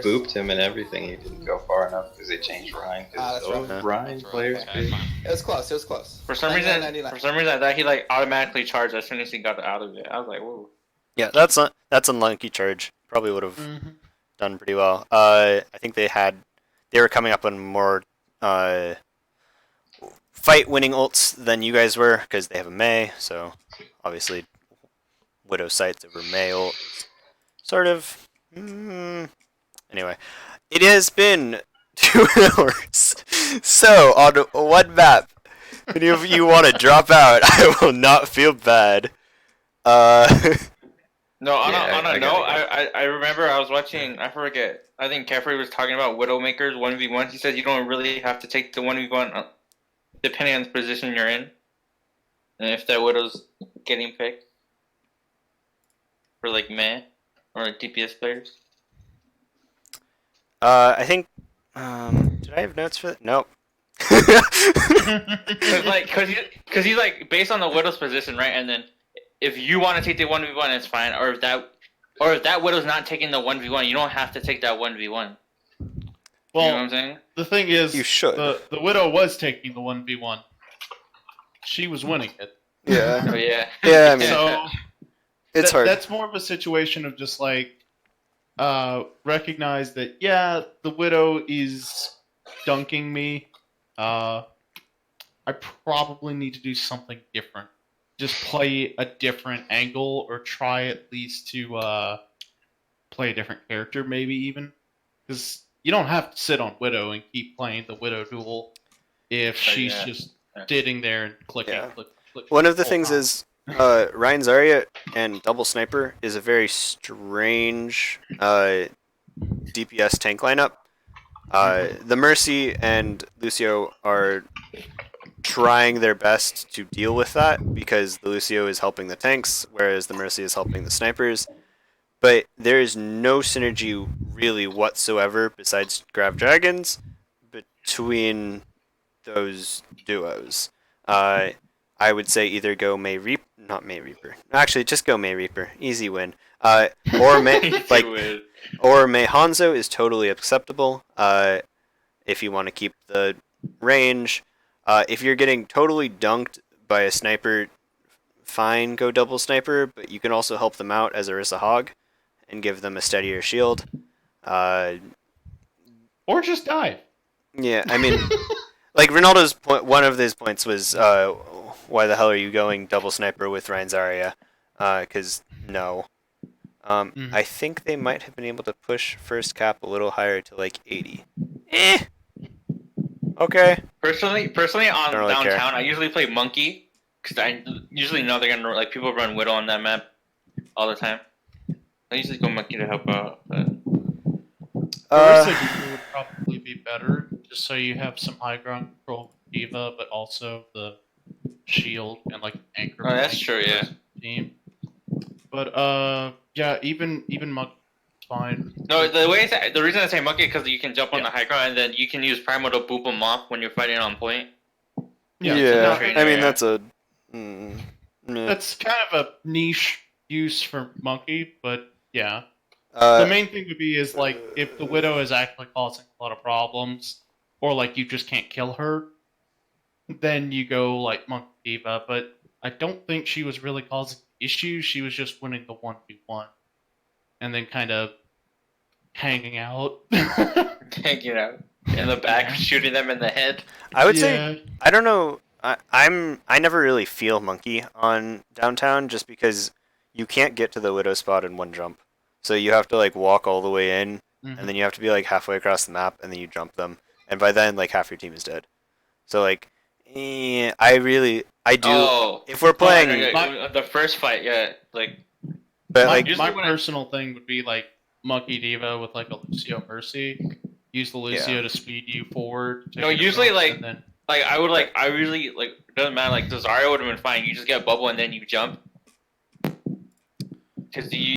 booped him and everything. He didn't go far enough because they changed Ryan. That's right. Ryan players. It was close. It was close. For some reason, I thought he like automatically charged as soon as he got out of it. I was like, whoa. Yeah, that's unlucky charge. Probably would have done pretty well. I think they were coming up on more fight-winning ults than you guys were because they have a Mei. So obviously, Widow sights over Mei ult. Sort of. Anyway, it has been 2 hours. So on one map, any of you want to drop out, I will not feel bad. No, on a note, I remember I was watching, I forget, I think Kefri was talking about Widowmakers 1v1. He said you don't really have to take the 1v1 depending on the position you're in. And if that Widow's getting picked. For like Meh, or like DPS players. I think, did I have notes for that? Nope. Cause he's like, based on the Widow's position, right? And then if you want to take the 1v1, it's fine. Or if that Widow's not taking the 1v1, you don't have to take that 1v1. Well, you know what I'm saying? The thing is, you should. The Widow was taking the 1v1. She was winning it. Yeah. Oh, yeah. Yeah, I mean, so it's hard. That's more of a situation of just like recognize that the Widow is dunking me. I probably need to do something different. Just play a different angle or try at least to play a different character, maybe even. Because you don't have to sit on Widow and keep playing the Widow duel if she's just sitting there and clicking. Click. One of the things is Ryan Zarya and Double Sniper is a very strange DPS tank lineup. The Mercy and Lucio are trying their best to deal with that because the Lucio is helping the tanks, whereas the Mercy is helping the snipers. But there is no synergy really whatsoever besides Grav Dragons between those duos. I would say either go Mei Reaper, not Mei Reaper. Actually, just go Mei Reaper, easy win. Or Mei or Mei Hanzo is totally acceptable. If you want to keep the range. If you're getting totally dunked by a sniper, fine, go double sniper, but you can also help them out as Orisa Hog and give them a steadier shield. Or just dive. Yeah, I mean, like Ronaldo's point. One of his points was, "Why the hell are you going double sniper with Rein Zarya?" Because no. I think they might have been able to push first cap a little higher to like 80. Okay. Personally, on Don't really downtown, care. I usually play monkey because I usually know they're gonna like people run widow on that map all the time. I usually go monkey to help out. But... Orisa D.Va would probably be better, just so you have some high ground control with D.Va, but also the shield and like anchor. Oh, that's true. Yeah. Team. But yeah, even monkey is fine. No, the reason I say monkey because you can jump on the high ground and then you can use primal to boop them off when you're fighting on point. Yeah, I mean that's a. That's kind of a niche use for monkey, but yeah. Uh, The main thing would be is like if the widow is actually causing a lot of problems, or like you just can't kill her, then you go like Monkey D.Va. But I don't think she was really causing issues. She was just winning the 1v1, and then kind of hanging out. Hanging out in the back, shooting them in the head. I would say I don't know. I never really feel monkey on downtown just because you can't get to the widow spot in one jump. So you have to like walk all the way in, and then you have to be like halfway across the map, and then you jump them, and by then like half your team is dead. So like, I do. Oh, if we're playing the first fight, yeah, like. But my personal thing would be like Monkey D.Va with like a Lucio Mercy. Use the Lucio to speed you forward. No, usually like I would like I really like it doesn't matter like the Zarya would have been fine. You just get bubble and then you jump. Because you